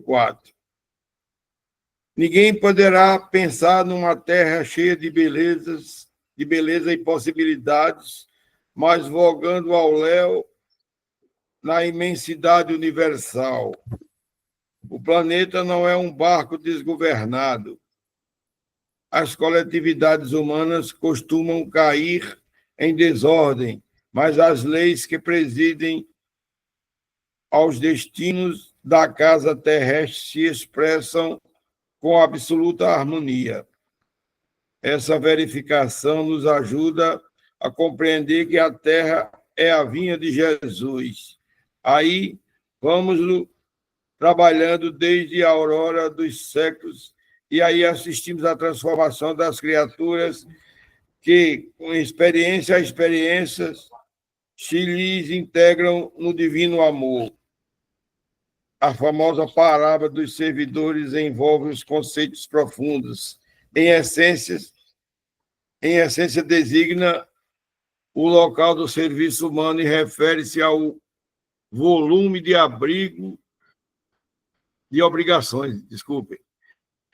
4. Ninguém poderá pensar numa terra cheia de beleza e possibilidades, mas vogando ao léu na imensidade universal. O planeta não é um barco desgovernado. As coletividades humanas costumam cair em desordem, mas as leis que presidem aos destinos da casa terrestre se expressam com absoluta harmonia. Essa verificação nos ajuda a compreender que a Terra é a vinha de Jesus. Aí vamos trabalhando desde a aurora dos séculos e aí assistimos à transformação das criaturas que, com experiência a experiências, se lhes integram no divino amor. A famosa parábola dos servidores envolve os conceitos profundos. Em essência, designa o local do serviço humano e refere-se ao volume de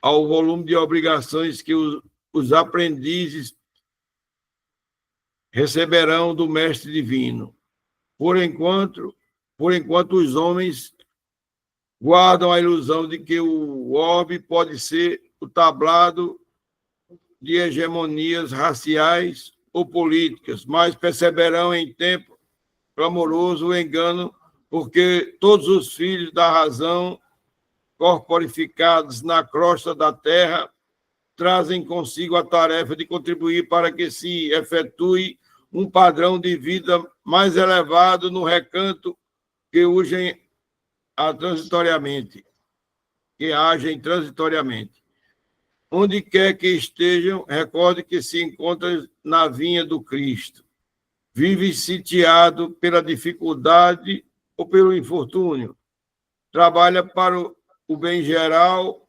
ao volume de obrigações que os aprendizes receberão do Mestre Divino. Por enquanto, os homens guardam a ilusão de que o orbe pode ser o tablado de hegemonias raciais ou políticas, mas perceberão em tempo clamoroso o engano, porque todos os filhos da razão, corporificados na crosta da terra, trazem consigo a tarefa de contribuir para que se efetue um padrão de vida mais elevado no recanto que agem transitoriamente. Onde quer que estejam, recorde que se encontram na vinha do Cristo. Vive sitiado pela dificuldade ou pelo infortúnio. Trabalha para o bem geral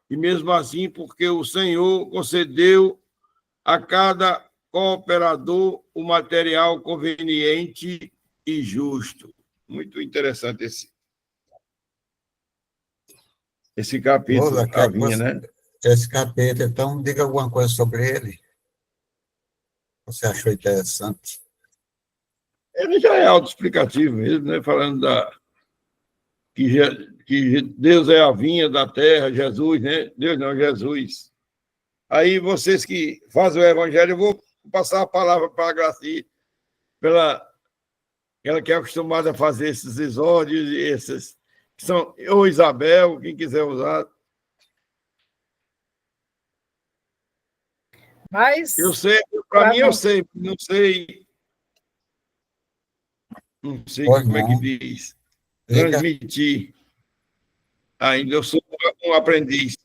e, mesmo assim, porque o Senhor concedeu a cada cooperador o material conveniente e justo. Muito interessante esse capítulo, a vinha, né? Esse capítulo, então, diga alguma coisa sobre ele. Você achou interessante? Ele já é autoexplicativo mesmo, né? Falando que Deus é a vinha da terra, Jesus, né? Deus não, Jesus. Aí vocês que fazem o evangelho, eu vou passar a palavra para a Graci, ela que é acostumada a fazer esses exórdios, esses que são, ou Isabel, quem quiser usar. Mas eu sei, para mim eu sei, não sei como é que diz. Transmitir. Ainda eu sou um aprendiz.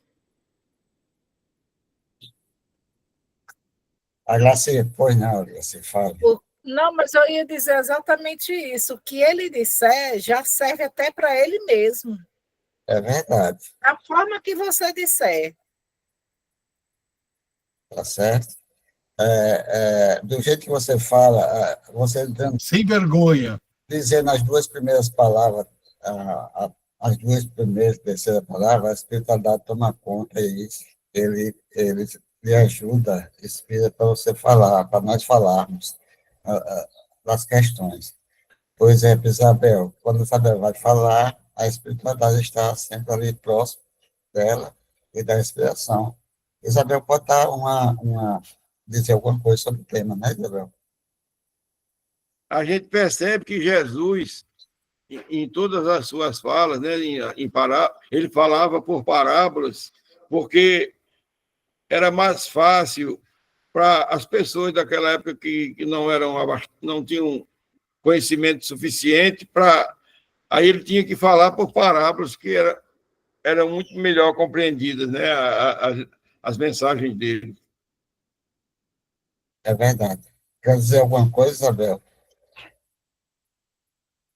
A Graci, pois não, Graci, fala. Não, mas eu ia dizer exatamente isso. O que ele disser já serve até para ele mesmo. É verdade. A forma que você disser. Tá certo? Do jeito que você fala, você dando, sem vergonha, dizendo as duas primeiras palavras, as duas primeiras, terceira palavra, a espiritualidade toma conta e ele lhe ajuda, inspira para você falar, para nós falarmos das questões. Por exemplo, Isabel, quando Isabel vai falar, a espiritualidade está sempre ali próximo dela e da inspiração. Isabel pode dar dizer alguma coisa sobre o tema, né, Isabel? A gente percebe que Jesus, em todas as suas falas, né, ele falava por parábolas, porque era mais fácil para as pessoas daquela época que não tinham conhecimento suficiente aí ele tinha que falar por parábolas que eram muito melhor compreendidas, né, as mensagens dele. É verdade. Quer dizer alguma coisa, Isabel?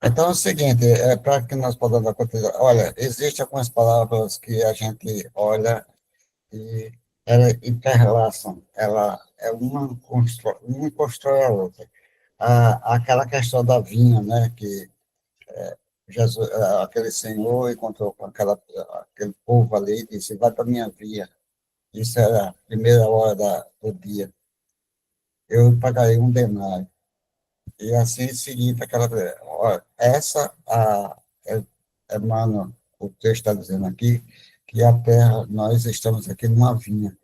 Então é o seguinte, para que nós possamos dar continuidade, olha, existem algumas palavras que a gente olha e ela interrelaçam, ela é uma constrói a outra. Aquela questão da vinha, né, que Jesus, aquele senhor encontrou com aquele povo ali e disse, vai para a minha via. Isso era a primeira hora do dia. Eu pagarei um denário. E assim seguir para aquela. Olha, mano, o texto está dizendo aqui que a terra, nós estamos aqui numa vinha,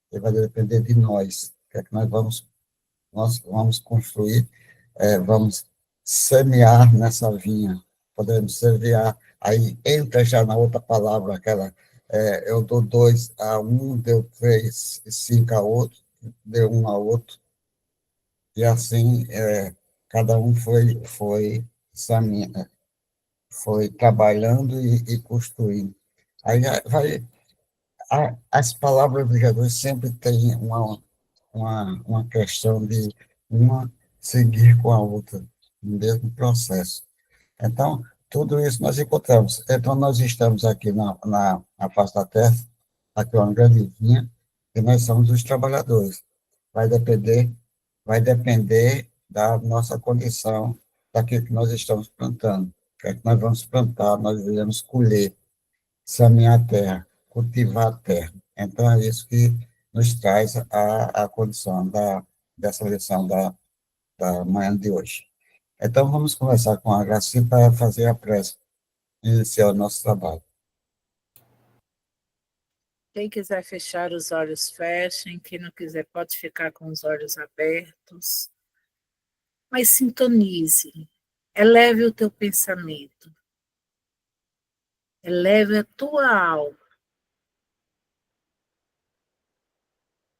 que vai depender de nós. O que é que nós vamos construir, vamos semear nessa vinha. Podemos semear, aí entra já na outra palavra, aquela, eu dou 2 a 1, deu 3 e 5 a outro, deu 1 a outro, e assim cada um foi trabalhando e construindo. Aí as palavras de Jesus sempre têm uma questão de uma seguir com a outra, no mesmo processo. Então, tudo isso nós encontramos. Então, nós estamos aqui na face da terra, aqui é uma grande vinha, e nós somos os trabalhadores. Vai depender, vai depender da nossa condição, daquilo que nós estamos plantando. O que é que nós vamos plantar, nós iremos colher, semear a terra, cultivar a terra. Então, é isso que nos traz a condição dessa lição da manhã de hoje. Então, vamos conversar com a Graci para fazer a prece e iniciar o nosso trabalho. Quem quiser fechar os olhos, fechem. Quem não quiser, pode ficar com os olhos abertos. Mas sintonize. Eleve o teu pensamento. Eleve a tua alma.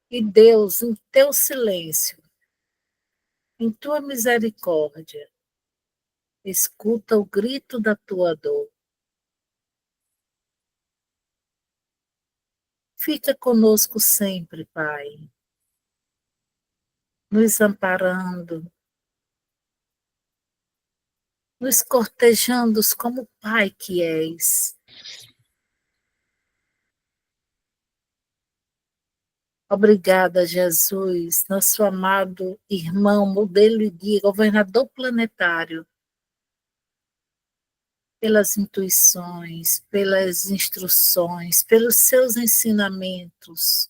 E Deus, em teu silêncio, em tua misericórdia, escuta o grito da tua dor. Fica conosco sempre, Pai, nos amparando, nos cortejando como Pai que és. Obrigada, Jesus, nosso amado irmão, modelo e guia, governador planetário, pelas intuições, pelas instruções, pelos seus ensinamentos,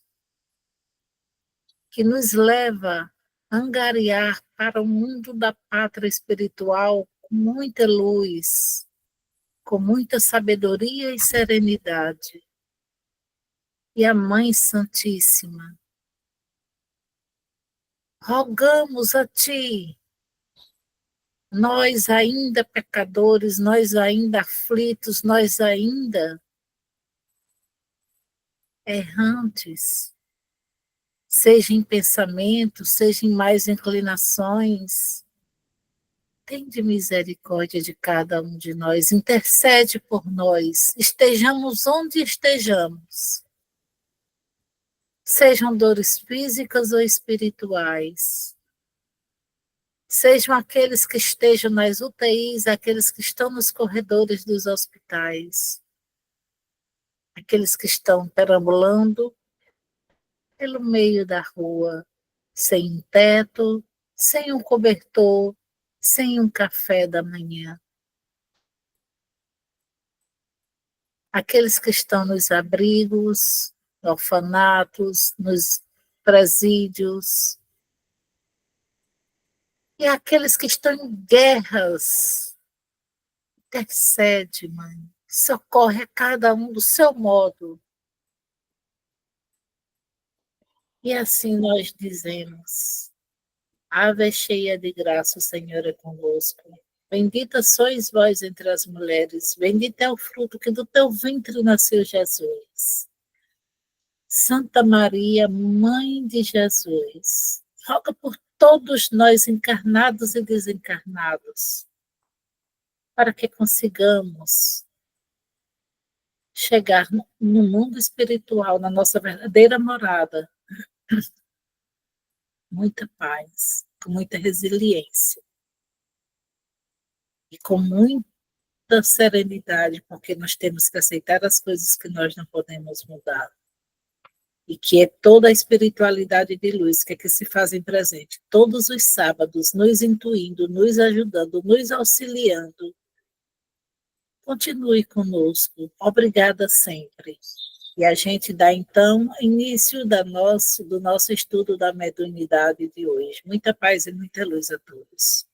que nos leva a angariar para o mundo da pátria espiritual com muita luz, com muita sabedoria e serenidade. E a Mãe Santíssima, rogamos a Ti, nós ainda pecadores, nós ainda aflitos, nós ainda errantes, seja em pensamento, seja em mais inclinações, tende misericórdia de cada um de nós, intercede por nós, estejamos onde estejamos, sejam dores físicas ou espirituais, sejam aqueles que estejam nas UTIs, aqueles que estão nos corredores dos hospitais, aqueles que estão perambulando pelo meio da rua, sem um teto, sem um cobertor, sem um café da manhã. Aqueles que estão nos abrigos, orfanatos, nos presídios, e aqueles que estão em guerras. Intercede, Mãe, socorre a cada um do seu modo. E assim nós dizemos: Ave cheia de graça, o Senhor é convosco. Bendita sois vós entre as mulheres, bendito é o fruto que do teu ventre nasceu Jesus. Santa Maria, Mãe de Jesus, roga por todos nós, encarnados e desencarnados, para que consigamos chegar no mundo espiritual, na nossa verdadeira morada, muita paz, com muita resiliência e com muita serenidade, porque nós temos que aceitar as coisas que nós não podemos mudar. E que é toda a espiritualidade de luz que se fazem presente todos os sábados, nos intuindo, nos ajudando, nos auxiliando continue conosco. Obrigada sempre. E a gente dá, então, início do nosso estudo da mediunidade de hoje. Muita paz e muita luz a todos.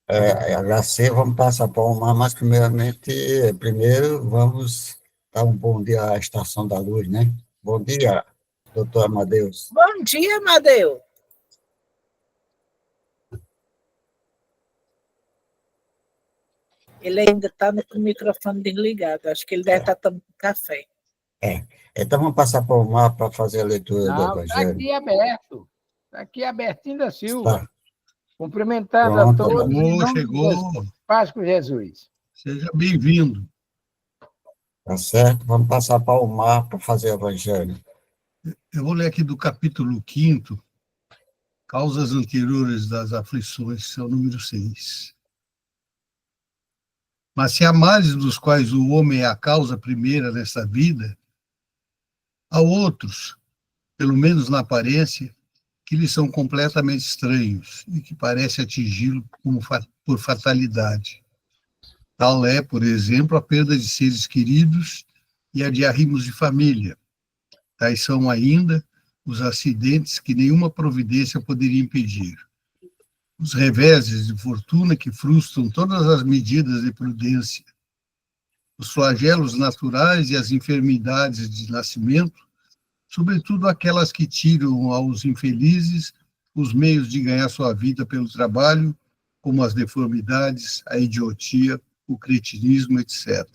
HC, vamos passar para o mar, mas primeiro vamos dar um bom dia à Estação da Luz, né? Bom dia, doutor Amadeus. Bom dia, Amadeu. Ele ainda está com o microfone desligado. Acho que ele deve estar tomando café. Então vamos passar para o mar para fazer a leitura do Não, está Evangelho. aqui aberto. Está aqui abertinho da Silva. Tá. Cumprimentando Pronto, a todos. em nome de Chegou. Jesus. Paz com Jesus. Seja bem-vindo. Tá certo? Vamos passar para o mar para fazer o Evangelho. Eu vou ler aqui do capítulo 5º, Causas Anteriores das Aflições, é o número 6. Mas se há males dos quais o homem é a causa primeira nesta vida, há outros, pelo menos na aparência, que lhe são completamente estranhos e que parecem atingi-lo por fatalidade. Tal é, por exemplo, a perda de seres queridos e a de arrimos de família. Tais são ainda os acidentes que nenhuma providência poderia impedir. Os reveses de fortuna que frustram todas as medidas de prudência. Os flagelos naturais e as enfermidades de nascimento, sobretudo aquelas que tiram aos infelizes os meios de ganhar sua vida pelo trabalho, como as deformidades, a idiotia, o cretinismo, etc.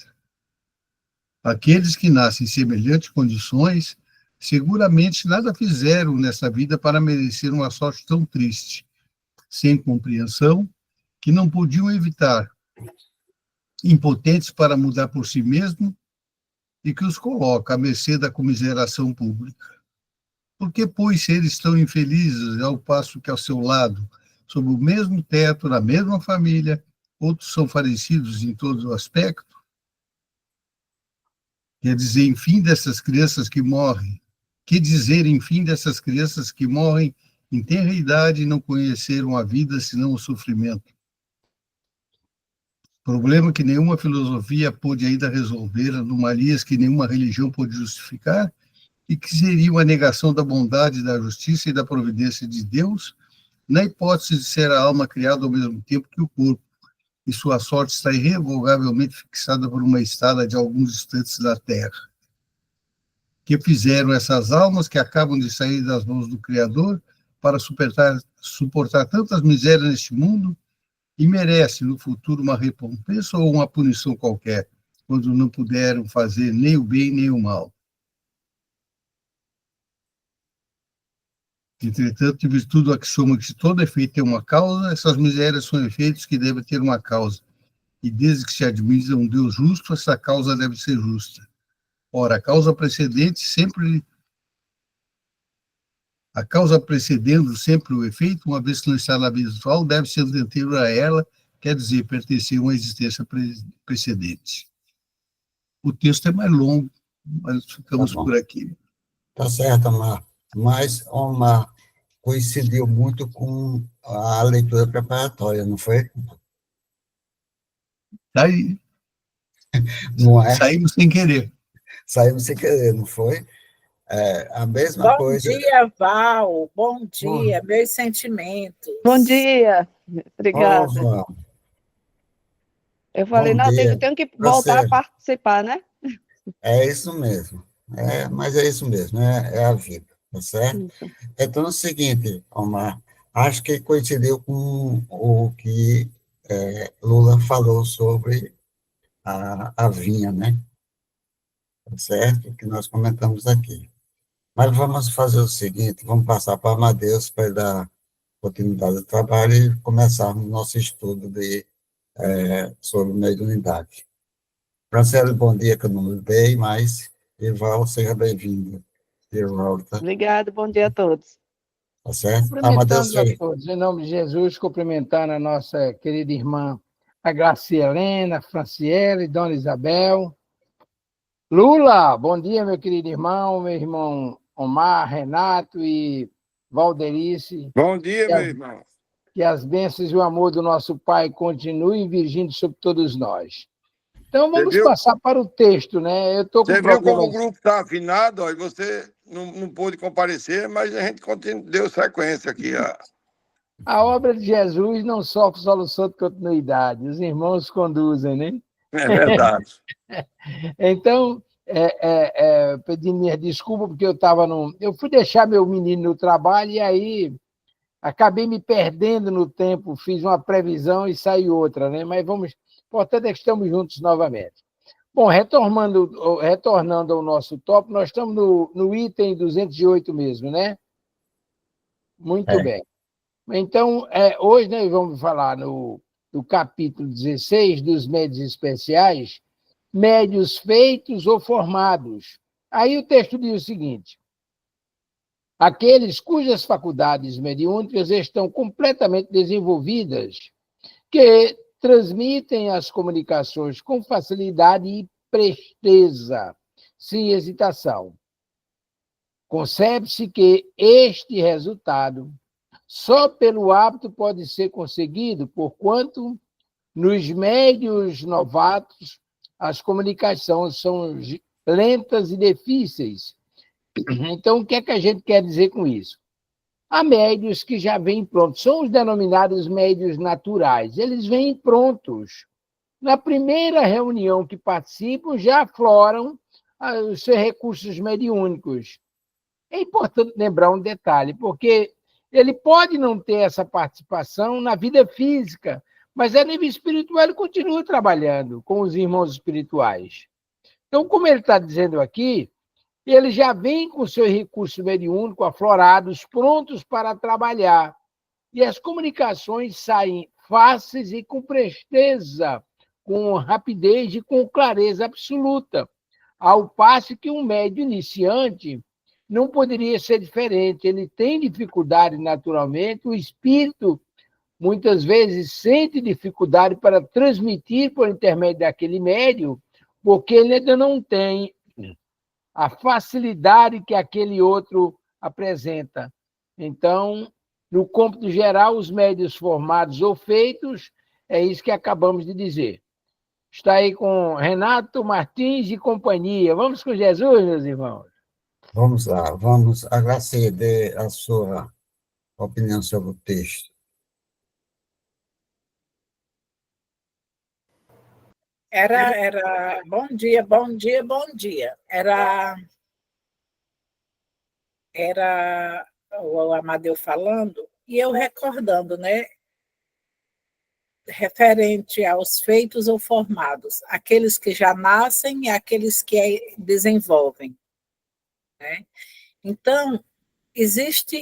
Aqueles que nascem em semelhantes condições seguramente nada fizeram nessa vida para merecer uma sorte tão triste, sem compreensão, que não podiam evitar, impotentes para mudar por si mesmo, e que os coloca à mercê da comiseração pública. Por que, pois, seres tão infelizes, ao passo que ao seu lado, sob o mesmo teto, na mesma família, outros são falecidos em todo o aspecto? Quer dizer, enfim, dessas crianças que morrem, em tenra idade e não conheceram a vida senão o sofrimento. Problema que nenhuma filosofia pôde ainda resolver, anomalias que nenhuma religião pôde justificar, e que seriam a negação da bondade, da justiça e da providência de Deus, na hipótese de ser a alma criada ao mesmo tempo que o corpo, e sua sorte está irrevogavelmente fixada por uma estada de alguns instantes da terra. Que fizeram essas almas que acabam de sair das mãos do Criador para suportar tantas misérias neste mundo e merecem no futuro uma recompensa ou uma punição qualquer, quando não puderam fazer nem o bem nem o mal. Entretanto, em virtude do axioma que se todo efeito tem uma causa, essas misérias são efeitos que devem ter uma causa. E desde que se admite um Deus justo, essa causa deve ser justa. Ora, a causa precedendo sempre o efeito, uma vez que não está na vida atual, deve ser anterior a ela, quer dizer, pertencer a uma existência precedente. O texto é mais longo, mas ficamos por aqui. Tá certo, Omar. Mas, Omar, coincidiu muito com a leitura preparatória, não foi? Daí, Não é? saímos sem querer. Saímos sem querer, não foi? A mesma coisa. Bom dia, Val. Bom dia, meus sentimentos. Bom dia. Obrigada. Vamos. Eu falei, Bom não, dia. eu tenho que voltar a participar, né? É isso mesmo. Mas é isso mesmo, é a vida, tá certo? Isso. Então, é o seguinte, Omar, acho que coincidiu com o que Lula falou sobre a vinha, né? Tá certo? Que nós comentamos aqui. Mas vamos fazer o seguinte, vamos passar para Amadeus para dar continuidade do trabalho e começarmos nosso estudo sobre mediunidade. Franciele, bom dia, que eu não dei, mas Ival, seja bem-vindo. Obrigada, bom dia a todos. Tá certo? Cumprimentamos a todos, em nome de Jesus, cumprimentando a nossa querida irmã, a Gracielena, a Franciele, Dona Isabel. Lula, bom dia, meu querido irmão, meu irmão Omar, Renato e Valderice. Bom dia, meu irmão. Que as bênçãos e o amor do nosso Pai continuem virgindo sobre todos nós. Então, vamos passar para o texto, né? Eu estou com Você viu problemas... como o grupo está afinado, ó, e você não pôde comparecer, mas a gente deu sequência aqui. A obra de Jesus não sofre solução de continuidade, os irmãos conduzem, né? É verdade. Então, pedindo minha desculpa, porque eu fui deixar meu menino no trabalho e aí acabei me perdendo no tempo, fiz uma previsão e saiu outra, né? Mas vamos, importante é que estamos juntos novamente. Bom, retornando ao nosso tópico, nós estamos no item 208 mesmo, né? Muito bem. Então, hoje nós vamos falar no capítulo 16 dos médios especiais, médios feitos ou formados. Aí o texto diz o seguinte: aqueles cujas faculdades mediúnicas estão completamente desenvolvidas, que transmitem as comunicações com facilidade e presteza, sem hesitação. Concebe-se que este resultado só pelo hábito pode ser conseguido, porquanto, nos médios novatos, as comunicações são lentas e difíceis. Então, o que é que a gente quer dizer com isso? Há médios que já vêm prontos, são os denominados médios naturais, eles vêm prontos. Na primeira reunião que participam, já afloram os seus recursos mediúnicos. É importante lembrar um detalhe, porque ele pode não ter essa participação na vida física, mas a nível espiritual ele continua trabalhando com os irmãos espirituais. Então, como ele está dizendo aqui, ele já vem com seus recursos mediúnicos aflorados, prontos para trabalhar. E as comunicações saem fáceis e com presteza, com rapidez e com clareza absoluta, ao passo que um médium iniciante não poderia ser diferente. Ele tem dificuldade naturalmente, o espírito muitas vezes sente dificuldade para transmitir por intermédio daquele médium, porque ele ainda não tem a facilidade que aquele outro apresenta. Então, no cômputo geral, os médios formados ou feitos, é isso que acabamos de dizer. Está aí com Renato Martins e companhia. Vamos com Jesus, meus irmãos? Vamos lá, vamos agradecer a sua opinião sobre o texto. Era bom dia, bom dia, bom dia. Era o Amadeu falando e eu recordando, né? Referente aos feitos ou formados, aqueles que já nascem e aqueles que desenvolvem, né? Então, existe,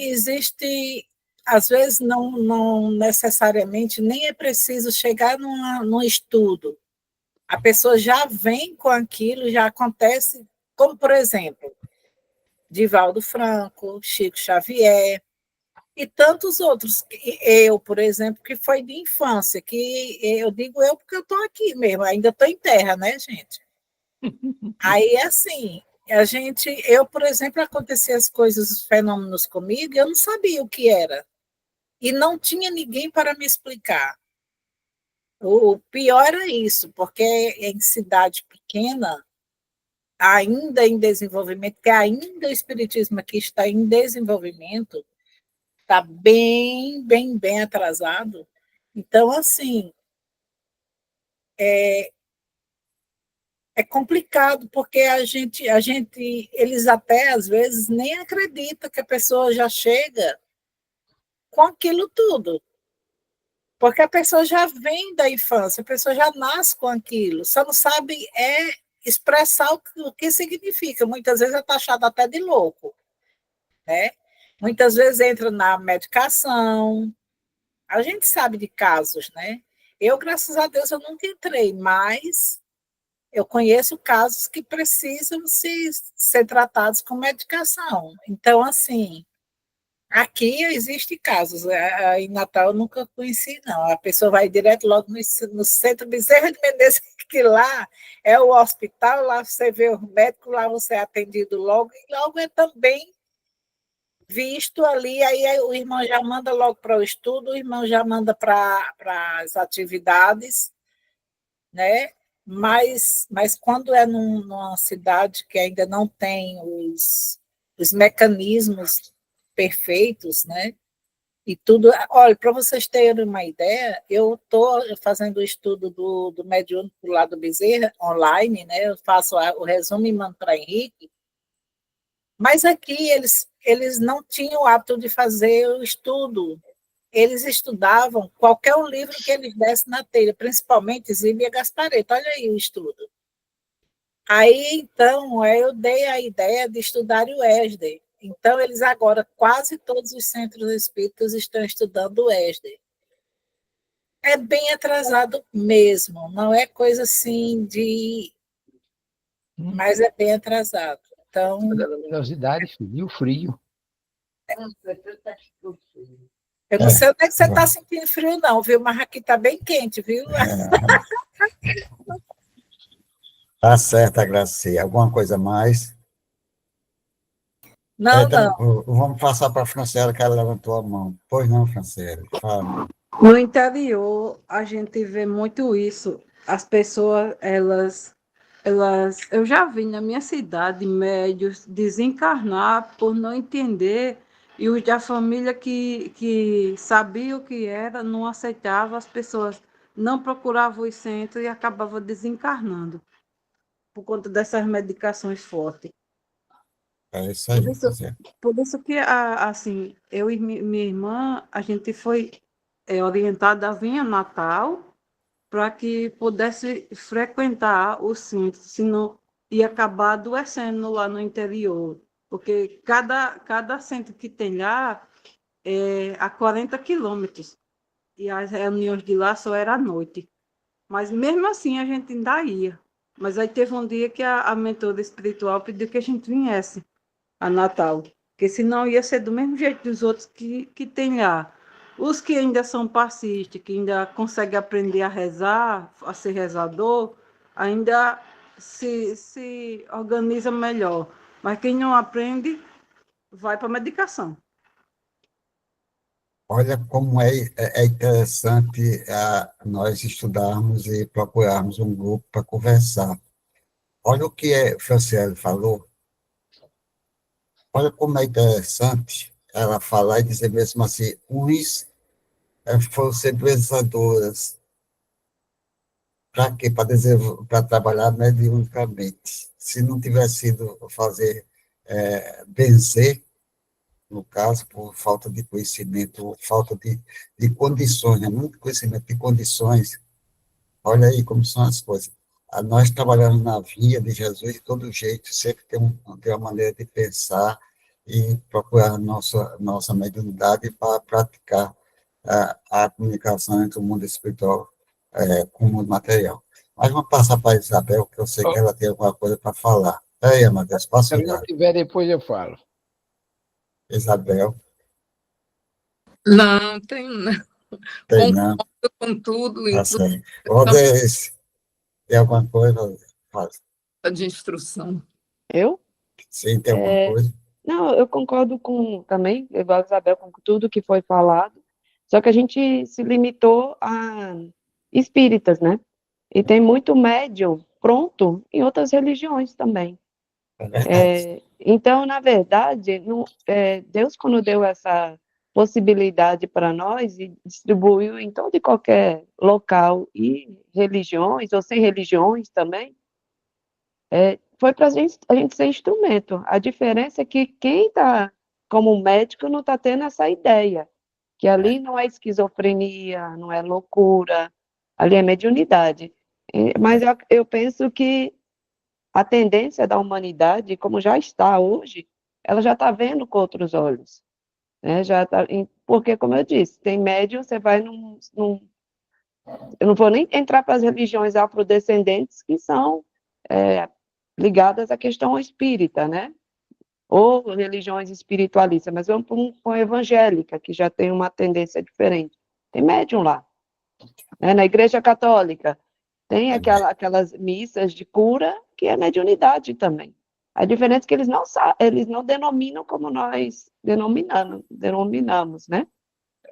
às vezes não necessariamente nem é preciso chegar num estudo. A pessoa já vem com aquilo, já acontece, como, por exemplo, Divaldo Franco, Chico Xavier e tantos outros. Eu, por exemplo, que foi de infância, que eu digo eu porque eu estou aqui mesmo, ainda estou em terra, né, gente? Aí, assim, eu, por exemplo, acontecia as coisas, os fenômenos comigo, e eu não sabia o que era. E não tinha ninguém para me explicar. O pior era isso, porque em cidade pequena, ainda em desenvolvimento, que ainda o espiritismo aqui está em desenvolvimento, está bem atrasado. Então, assim, é complicado, porque eles até, às vezes, nem acreditam que a pessoa já chega com aquilo tudo. Porque a pessoa já vem da infância, a pessoa já nasce com aquilo, só não sabe expressar o que significa. Muitas vezes é taxado até de louco, né? Muitas vezes entra na medicação. A gente sabe de casos, né? Eu, graças a Deus, eu nunca entrei, mas eu conheço casos que precisam ser tratados com medicação. Então, assim, aqui existem casos. Em Natal eu nunca conheci, não. A pessoa vai direto logo no Centro Bezerra de Menezes, que lá é o hospital, lá você vê o médico, lá você é atendido logo, e logo é também visto ali, aí o irmão já manda logo para o estudo, o irmão já manda para as atividades, né? Mas quando é numa cidade que ainda não tem os mecanismos perfeitos, né? E tudo. Olha, para vocês terem uma ideia, eu estou fazendo o estudo do mediúnico lá do Bezerra, online, né? Eu faço o resumo e mando para Henrique, mas aqui eles não tinham o hábito de fazer o estudo. Eles estudavam qualquer um livro que eles dessem na telha, principalmente Zíbia Gaspareto. Olha aí o estudo. Aí, então, eu dei a ideia de estudar o ESDER. Então, eles agora, quase todos os centros espíritas estão estudando o ESDER. É bem atrasado mesmo, não é coisa assim de... Mas é bem atrasado. Então... Da luminosidade, e o frio. Eu não sei onde é que você está sentindo frio, não, viu? Mas aqui está bem quente, viu? Tá certo, Gracia. Alguma coisa mais? Não, Então, não. vamos passar para a Franciela, que ela levantou a mão. Pois não, Franciela, fala. No interior, a gente vê muito isso. As pessoas, eu já vi na minha cidade médios desencarnar por não entender, e os da família que sabia o que era, não aceitava, as pessoas não procuravam os centros e acabavam desencarnando por conta dessas medicações fortes. É isso aí, Franciela. Por isso que, assim, eu e minha irmã, a gente foi orientada a vir a Natal para que pudesse frequentar o centro, senão ia acabar adoecendo lá no interior, porque cada centro que tem lá é a 40 quilômetros, e as reuniões de lá só era à noite. Mas mesmo assim a gente ainda ia. Mas aí teve um dia que a mentora espiritual pediu que a gente viesse a Natal, porque senão ia ser do mesmo jeito dos outros que tem lá. Os que ainda são passistas, que ainda conseguem aprender a rezar, a ser rezador, ainda se organiza melhor. Mas quem não aprende, vai para a medicação. Olha como é interessante nós estudarmos e procurarmos um grupo para conversar. Olha o que Franciele falou. Olha como é interessante ela falar e dizer mesmo assim, uns foram ser pensadoras. Para quê? Para trabalhar mediunicamente. Se não tivesse sido fazer benzer, no caso, por falta de conhecimento, falta de condições, né? Muito conhecimento de condições. Olha aí como são as coisas. Nós trabalhamos na via de Jesus de todo jeito, sempre tem uma maneira de pensar e procurar nossa mediunidade para praticar a comunicação entre o mundo espiritual com o mundo material. Mas vamos passar para a Isabel, que eu sei que ela tem alguma coisa para falar. Aí, Amadeus, passa o Se não tiver, depois eu falo. Isabel. Não, tem não. Tem não. Concordo com tudo e Tá tudo certo. Rodrigues, tem alguma coisa? Faz. de instrução. Eu? Sim, tem alguma coisa? Não, eu concordo também, igual a Isabel, com tudo que foi falado, só que a gente se limitou a espíritas, né? E tem muito médium pronto em outras religiões também. É verdade. Então, na verdade, Deus, quando deu essa possibilidade para nós e distribuiu em todo e qualquer local e religiões, ou sem religiões também, foi para a gente ser instrumento. A diferença é que quem está como médico não está tendo essa ideia, que ali não é esquizofrenia, não é loucura, ali é mediunidade. Mas eu penso que a tendência da humanidade, como já está hoje, ela já está vendo com outros olhos. Né? Porque, como eu disse, tem médium, você vai eu não vou nem entrar para as religiões afrodescendentes que são ligadas à questão espírita, né? Ou religiões espiritualistas, mas vamos para uma evangélica, que já tem uma tendência diferente. Tem médium lá. Né? Na Igreja Católica, tem aquelas missas de cura, que é mediunidade também. A diferença é que eles não denominam como nós denominamos, né?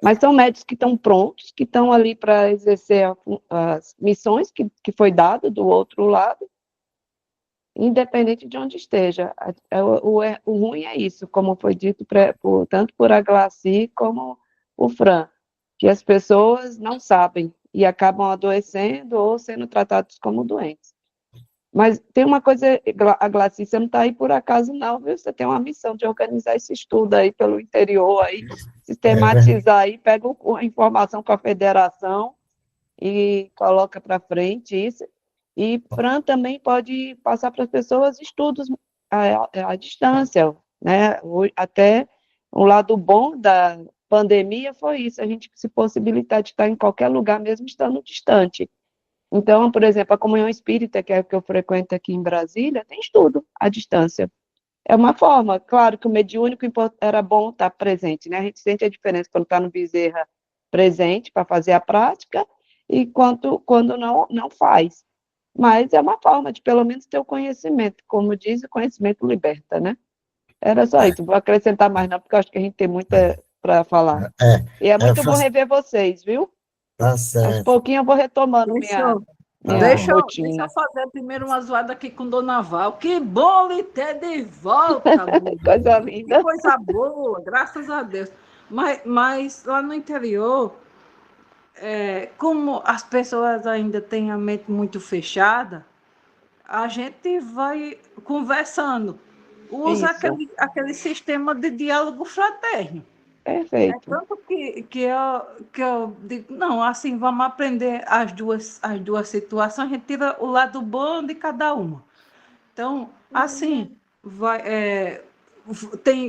Mas são médicos que estão prontos, que estão ali para exercer as missões que foi dado do outro lado, independente de onde esteja. O ruim é isso, como foi dito tanto por a Glaci como o Fran, que as pessoas não sabem e acabam adoecendo ou sendo tratados como doentes. Mas tem uma coisa, a Glaci, você não está aí por acaso não, viu? Você tem uma missão de organizar esse estudo aí pelo interior, aí, sistematizar aí, pega a informação com a federação e coloca para frente isso. E Fran também pode passar para as pessoas estudos à distância, né? Até o lado bom da pandemia foi isso, a gente se possibilitar de estar em qualquer lugar, mesmo estando distante. Então, por exemplo, a Comunhão Espírita, que é a que eu frequento aqui em Brasília, tem estudo à distância. É uma forma, claro que o mediúnico era bom estar presente, né? A gente sente a diferença quando está no Bezerra presente para fazer a prática e quando não faz. Mas é uma forma de, pelo menos, ter o conhecimento. Como diz, o conhecimento liberta, né? Era só isso. Não vou acrescentar mais não, porque eu acho que a gente tem muita para falar. E é muito bom rever vocês, viu? Tá Aos certo. pouquinhos eu vou retomando minha Deixa rotina. eu fazer primeiro uma zoada aqui com Dona Val. Que bom lhe ter de volta, mulher. Coisa Que linda. coisa boa, graças a Deus. Mas lá no interior, como as pessoas ainda têm a mente muito fechada, a gente vai conversando. Usa Isso, aquele sistema de diálogo fraterno. perfeito. Tanto que eu digo, não, assim, vamos aprender as duas situações, a gente tira o lado bom de cada uma. Então, assim,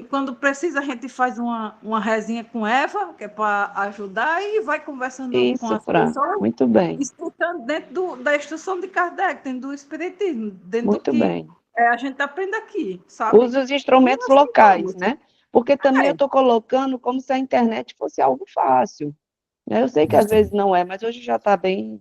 quando precisa, a gente faz uma resinha com Eva, que é para ajudar, e vai conversando com Isso, as Fran, pessoas, muito bem, explicando dentro da instrução de Kardec, dentro do Espiritismo, dentro do muito que bem. a gente aprende aqui, sabe? Usa os E instrumentos assim locais, vamos. né? Porque também eu É. estou colocando como se a internet fosse algo fácil, né? Eu sei que às vezes não é, mas hoje já está bem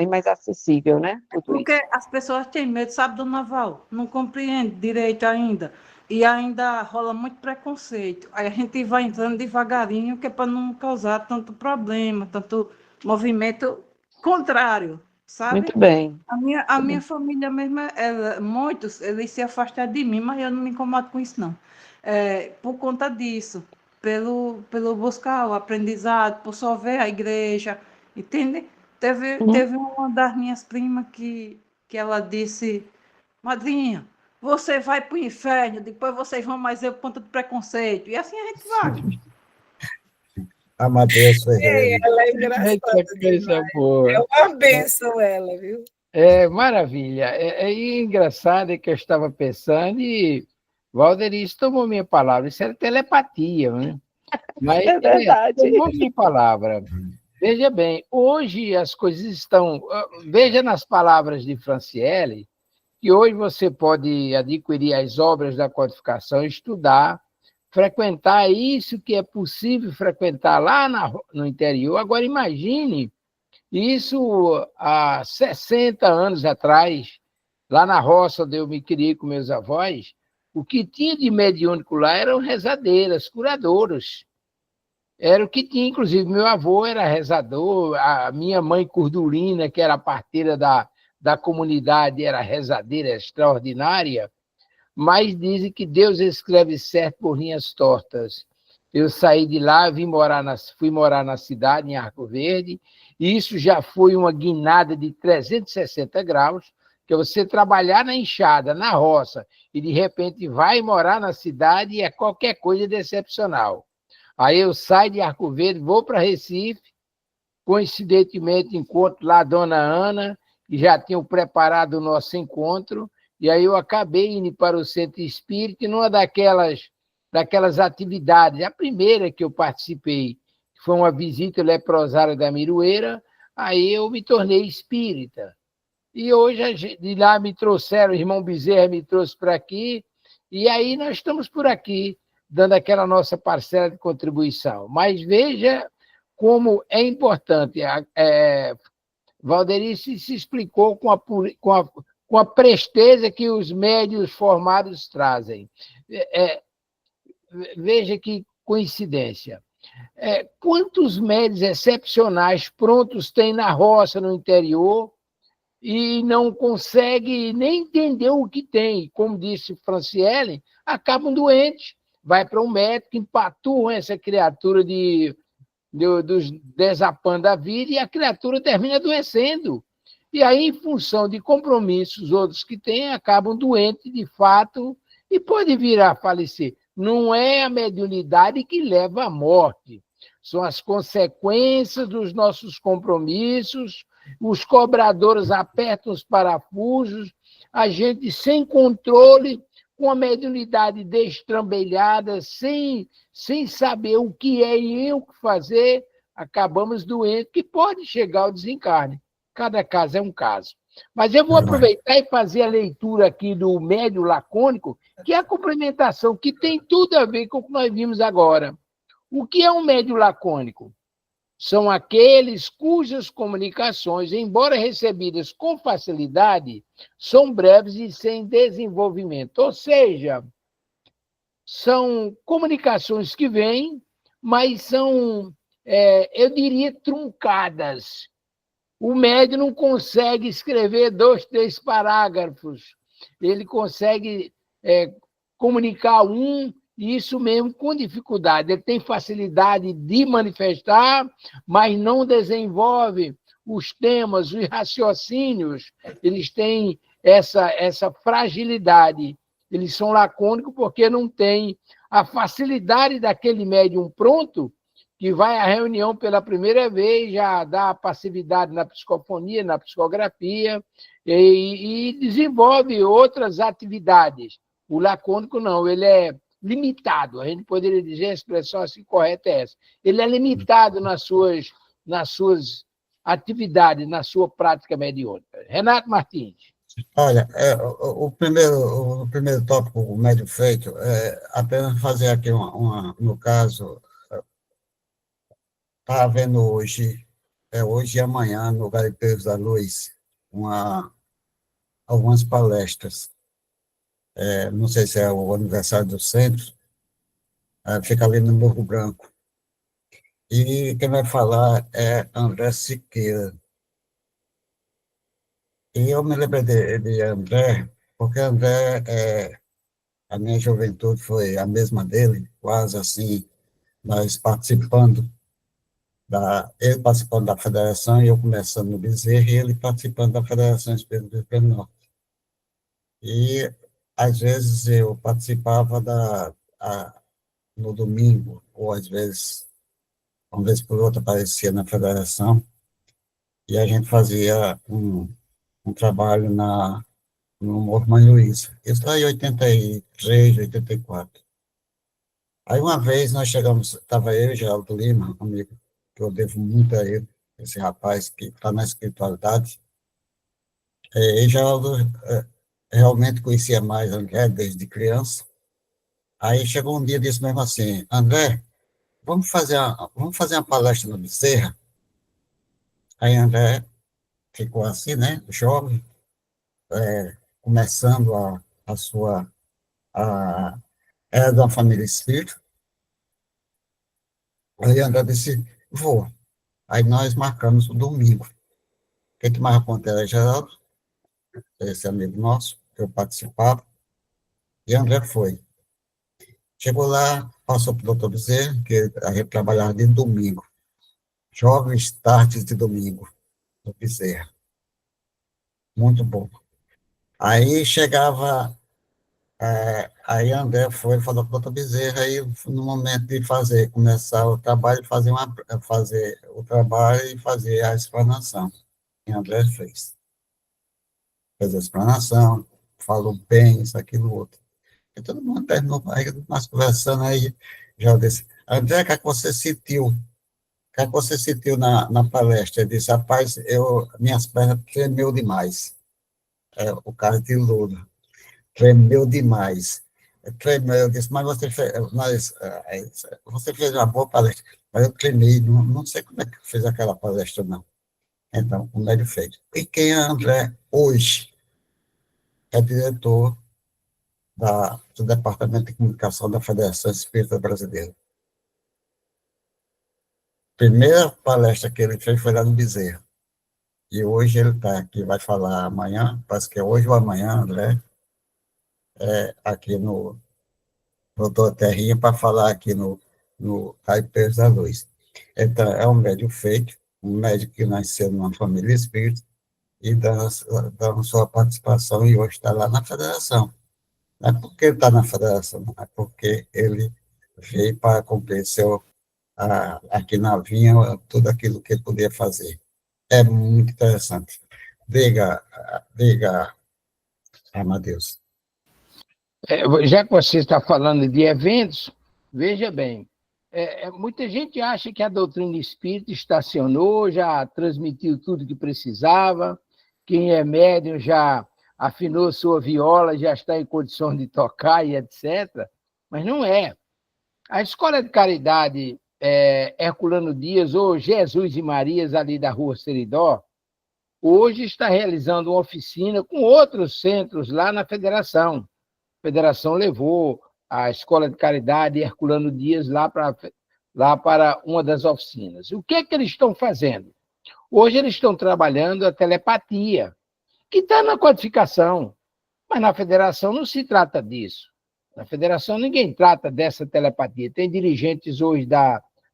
mais acessível, né? Tudo Porque isso. as pessoas têm medo, sabe, do naval, não compreende direito ainda. E ainda rola muito preconceito. Aí a gente vai entrando devagarinho, que é para não causar tanto problema, tanto movimento contrário, sabe? Muito bem. A minha família mesmo, muitos, eles se afastaram de mim, mas eu não me incomodo com isso, não. Por conta disso, pelo buscar o aprendizado, por só ver a igreja, entende? Uhum. Teve uma das minhas primas que ela disse, madrinha, você vai para o inferno, depois vocês vão mais eu por conta do preconceito. E assim a gente vai. Amadeus Ferreira. Ela é Eita, engraçada coisa demais. boa. É uma bênção ela, viu? É maravilha. É engraçado que eu estava pensando e Valderice tomou minha palavra. Isso era telepatia, né? Mas É verdade. tomou minha palavra. Veja bem, hoje as coisas estão. Veja nas palavras de Franciele, que hoje você pode adquirir as obras da codificação, estudar, frequentar isso que é possível frequentar lá no interior. Agora, imagine isso há 60 anos atrás, lá na roça onde eu me criei com meus avós, o que tinha de mediúnico lá eram rezadeiras, curadoras. Era o que tinha, inclusive, meu avô era rezador, a minha mãe Cordulina, que era parteira da comunidade, era rezadeira extraordinária, mas dizem que Deus escreve certo por linhas tortas. Eu saí de lá, fui morar na cidade, em Arco Verde, e isso já foi uma guinada de 360 graus, que é você trabalhar na enxada, na roça, e de repente vai morar na cidade e é qualquer coisa de excepcional. Aí eu saio de Arco Verde, vou para Recife, coincidentemente encontro lá a dona Ana, que já tinham preparado o nosso encontro, e aí eu acabei indo para o Centro Espírita, e numa daquelas atividades, a primeira que eu participei, foi uma visita leprosária da Miroeira, aí eu me tornei espírita. E hoje, de lá me trouxeram, o irmão Bezerra me trouxe para aqui, e aí nós estamos por aqui, dando aquela nossa parcela de contribuição. Mas veja como é importante. Valderice se explicou com com a presteza que os médios formados trazem. Veja que coincidência. Quantos médios excepcionais prontos tem na roça, no interior, e não consegue nem entender o que tem? Como disse Franciele, acabam doentes, vai para um médico, empaturram essa criatura dos desapan da vida e a criatura termina adoecendo. E aí, em função de compromissos outros que têm, acabam doentes de fato e podem vir a falecer. Não é a mediunidade que leva à morte, são as consequências dos nossos compromissos, os cobradores apertam os parafusos, a gente sem controle, com a mediunidade destrambelhada, sem saber o que é e o que fazer, acabamos doentes, que pode chegar ao desencarne. Cada caso é um caso. Mas eu vou aproveitar e fazer a leitura aqui do médio lacônico, que é a complementação, que tem tudo a ver com o que nós vimos agora. O que é um médio lacônico? São aqueles cujas comunicações, embora recebidas com facilidade, são breves e sem desenvolvimento. Ou seja, são comunicações que vêm, mas são, eu diria, truncadas. O médium não consegue escrever 2, 3 parágrafos. Ele consegue comunicar isso mesmo com dificuldade. Ele tem facilidade de manifestar, mas não desenvolve os temas, os raciocínios. Eles têm essa fragilidade. Eles são lacônicos porque não têm a facilidade daquele médium pronto, que vai à reunião pela primeira vez, já dá passividade na psicofonia, na psicografia, e desenvolve outras atividades. O lacônico não, ele é limitado, a gente poderia dizer, a expressão assim correta é essa. Ele é limitado nas suas atividades, na sua prática mediúnica. Renato Martins. Olha, o primeiro tópico, o médio feito, apenas fazer aqui no caso, está havendo hoje e amanhã, no Garimpeiros da Luz, algumas palestras. Não sei se é o aniversário do centro, fica ali no Morro Branco. E quem vai falar é André Siqueira. E eu me lembrei de André, porque André, a minha juventude foi a mesma dele, quase assim, nós ele participando da federação, e eu começando no Bezerra, e ele participando da Federação Espírita do Rio Grande do Norte. E, às vezes, eu participava no domingo, ou às vezes, uma vez por outra, aparecia na federação, e a gente fazia um trabalho no Morro Mãe Luísa. Isso lá em 83, 84. Aí, uma vez, nós chegamos, estava eu e Geraldo Lima, amigo, que eu devo muito a ele, esse rapaz que está na espiritualidade. E Geraldo realmente conhecia mais André desde criança. Aí chegou um dia e disse mesmo assim: André, vamos fazer uma palestra no Bezerra? Aí André ficou assim, né, jovem, começando a sua... era de uma família espírita. Aí André disse: vou. Aí nós marcamos o domingo. Quem tomava conta era Geraldo, esse amigo nosso, que eu participava, e André foi. Chegou lá, passou para o doutor Bezerra, que a gente trabalhava de domingo, jovens tardes de domingo, no Bezerra. Muito bom. Aí chegava, aí André foi, falou para o doutor Bezerra, aí no momento de começar o trabalho, fazer o trabalho e fazer a explanação. E André fez a explanação, falou bem, isso, aquilo, outro. E todo mundo terminou, aí nós conversando, aí já disse: André, o que é que você sentiu? O que é que você sentiu na palestra? Ele disse: rapaz, minhas pernas tremeu demais. O cara de Lula, tremeu demais. Tremeu, eu disse: mas você fez uma boa palestra. Mas eu tremei, não sei como é que fez aquela palestra, não. Então, o médio fez. E quem é André hoje? é diretor do Departamento de Comunicação da Federação Espírita Brasileira. A primeira palestra que ele fez foi lá no Bezerra. E hoje ele está aqui, vai falar amanhã, parece que é hoje ou amanhã, André, aqui no Doutor Terrinha, para falar aqui no Caipeiros da Luz. Então, é um médium feito, um médico que nasceu numa família espírita, e dando sua participação, e hoje está lá na federação. Não é porque ele está na federação, não é porque ele veio para cumprir aqui na vinha tudo aquilo que ele podia fazer. É muito interessante. Diga, Amadeus. Já que você está falando de eventos, veja bem, muita gente acha que a doutrina espírita estacionou, já transmitiu tudo que precisava, quem é médium já afinou sua viola, já está em condições de tocar e etc. Mas não é. A Escola de Caridade Herculano Dias, ou Jesus e Marias, ali da Rua Seridó, hoje está realizando uma oficina com outros centros lá na Federação. A Federação levou a Escola de Caridade Herculano Dias lá para uma das oficinas. O que é que eles estão fazendo? Hoje eles estão trabalhando a telepatia, que está na codificação, mas na Federação não se trata disso. Na Federação ninguém trata dessa telepatia. Tem dirigentes hoje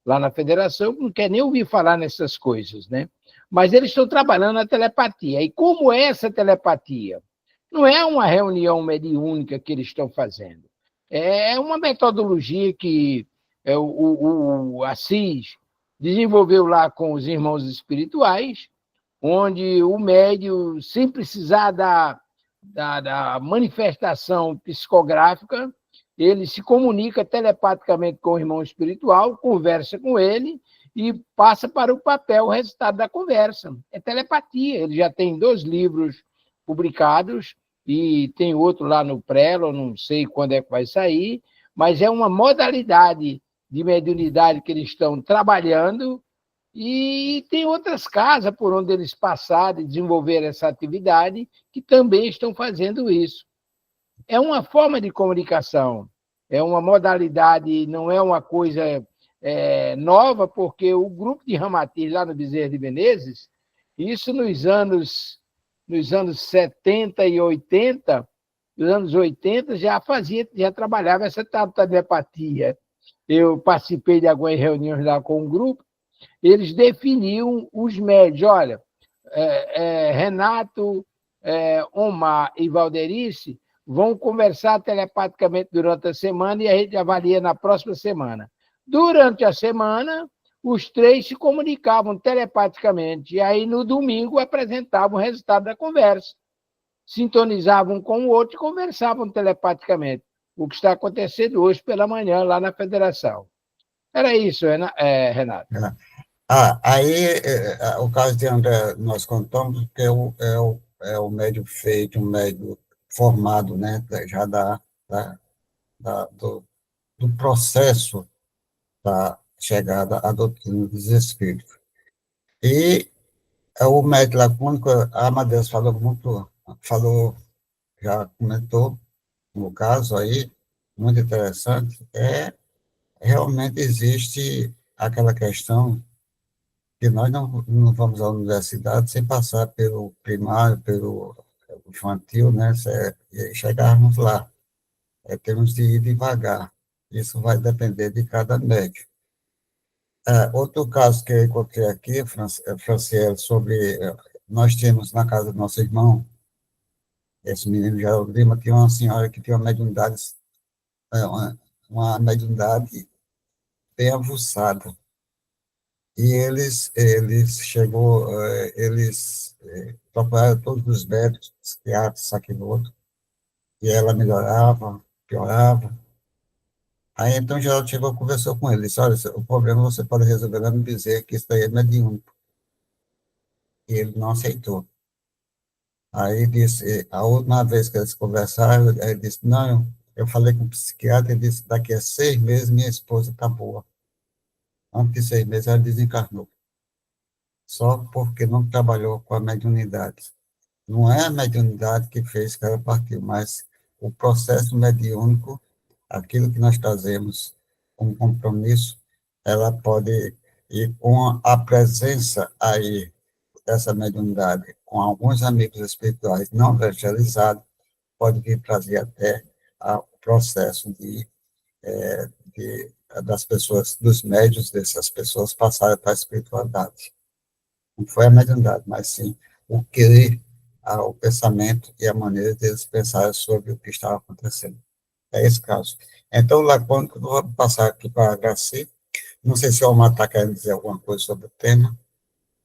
lá na Federação que não querem nem ouvir falar nessas coisas, né? Mas eles estão trabalhando a telepatia. E como é essa telepatia? Não é uma reunião mediúnica que eles estão fazendo. É uma metodologia que o Assis desenvolveu lá com os irmãos espirituais, onde o médium, sem precisar da manifestação psicográfica, ele se comunica telepaticamente com o irmão espiritual, conversa com ele e passa para o papel o resultado da conversa. É telepatia. Ele já tem 2 livros publicados e tem outro lá no Prelo, não sei quando é que vai sair, mas é uma modalidade de mediunidade que eles estão trabalhando, e tem outras casas por onde eles passaram e desenvolveram essa atividade que também estão fazendo isso. É uma forma de comunicação, é uma modalidade, não é uma coisa nova, porque o grupo de Ramatiz, lá no Bezerra de Menezes, isso nos anos 70 e 80, nos anos 80, já trabalhava essa telepatia. Eu participei de algumas reuniões lá com o grupo, eles definiam os médios. Olha, Renato, Omar e Valderice vão conversar telepaticamente durante a semana e a gente avalia na próxima semana. Durante a semana, os 3 se comunicavam telepaticamente, e aí no domingo apresentavam o resultado da conversa. Sintonizavam um com o outro e conversavam telepaticamente, o que está acontecendo hoje pela manhã lá na Federação. Era isso, Renato. Aí, o caso de André, nós contamos que é o médium feito, um médium formado, né, já do processo da chegada à doutrina dos espíritos. E o médium lacônico, a Amadeus já comentou, no caso aí, muito interessante, realmente existe aquela questão que nós não vamos à universidade sem passar pelo primário, pelo infantil, né, e chegarmos lá. Temos de ir devagar. Isso vai depender de cada médico. Outro caso que eu encontrei aqui, Franciele, sobre... Nós tínhamos na casa do nosso irmão, esse menino Geraldo Lima, tinha uma senhora que tinha uma mediunidade bem avançada. E eles procuraram todos os médicos, psiquiatras, aquilo outro, e ela melhorava, piorava. Aí, então, Geraldo chegou e conversou com ele, disse, olha, o problema você pode resolver lá me dizer que isso daí é mediúnico. E ele não aceitou. Aí disse, a última vez que eles conversaram, ele disse, não, eu falei com o psiquiatra, ele disse, daqui a 6 meses minha esposa está boa. Antes de 6 meses ela desencarnou. Só porque não trabalhou com a mediunidade. Não é a mediunidade que fez que ela partiu, mas o processo mediúnico, aquilo que nós trazemos como compromisso, ela pode ir com a presença aí dessa mediunidade, com alguns amigos espirituais não evangelizados, pode vir trazer até o processo das pessoas, dos médios dessas pessoas passarem para a espiritualidade. Não foi a mediunidade, mas sim o querer, o pensamento e a maneira deles pensarem sobre o que estava acontecendo. É esse caso. Então, Lacônico, eu vou passar aqui para a Graci. Não sei se o Omar está querendo dizer alguma coisa sobre o tema.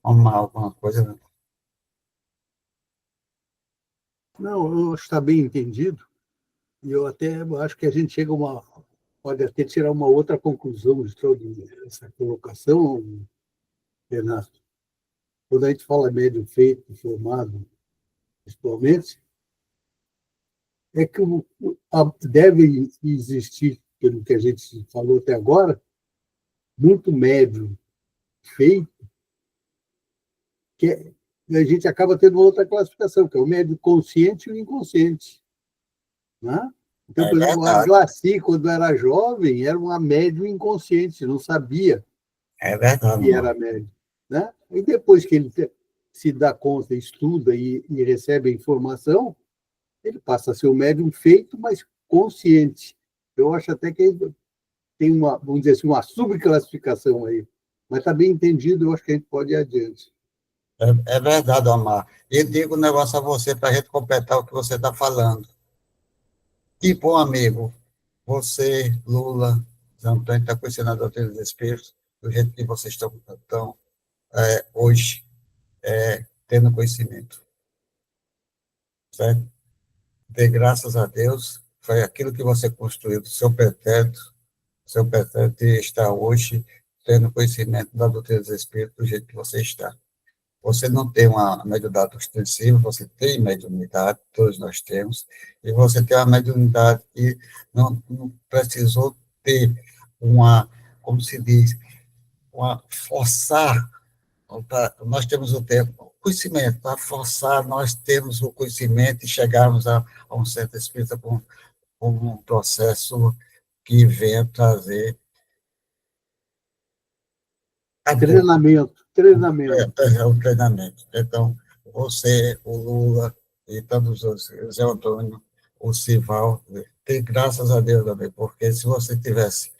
Omar, alguma coisa? Né? Não, eu acho que está bem entendido, e eu até acho que a gente pode até tirar uma outra conclusão de toda essa colocação, Renato. Quando a gente fala médium feito, formado, principalmente, é que deve existir, pelo que a gente falou até agora, muito médium feito, que a gente acaba tendo outra classificação, que é o médium consciente e o inconsciente. Né? Então, por exemplo, a Glaci, quando era jovem, era uma médium inconsciente, não sabia que era médium. Né? E depois que ele se dá conta, estuda e recebe a informação, ele passa a ser um médium feito, mas consciente. Eu acho até que tem vamos dizer assim, uma subclassificação aí. Mas está bem entendido, eu acho que a gente pode ir adiante. É verdade, Omar. E digo um negócio a você para a gente completar o que você está falando. E, bom amigo, você, Lula, Zé Antônio, está conhecendo a doutrina dos Espíritos, do jeito que vocês estão hoje tendo conhecimento. Certo? Dê graças a Deus, foi aquilo que você construiu do seu pretérito está hoje tendo conhecimento da doutrina dos Espíritos do jeito que você está. Você não tem uma mediunidade ostensiva, você tem mediunidade, todos nós temos, e você tem uma mediunidade que não precisou ter como se diz, forçar, nós temos o tempo, conhecimento, para forçar, nós temos o conhecimento e chegarmos a um centro espírita com um processo que venha trazer Treinamento. Um treinamento. Então, você, o Lula e tantos outros, o Zé Antônio, o Sival, tem graças a Deus também, porque se você tivesse,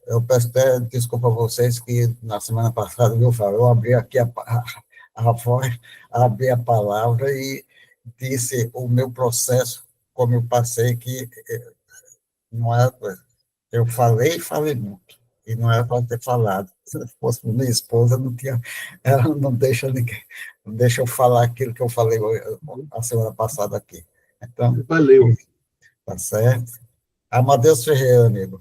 eu peço até desculpa a vocês que na semana passada eu abri aqui a voz, abri a palavra e disse o meu processo, como eu passei, que não é coisa. Eu falei muito, e não era para ter falado. Se fosse minha esposa, ela não deixa eu falar aquilo que eu falei a semana passada aqui. Então, valeu. Tá certo? Amadeus Ferreira, amigo.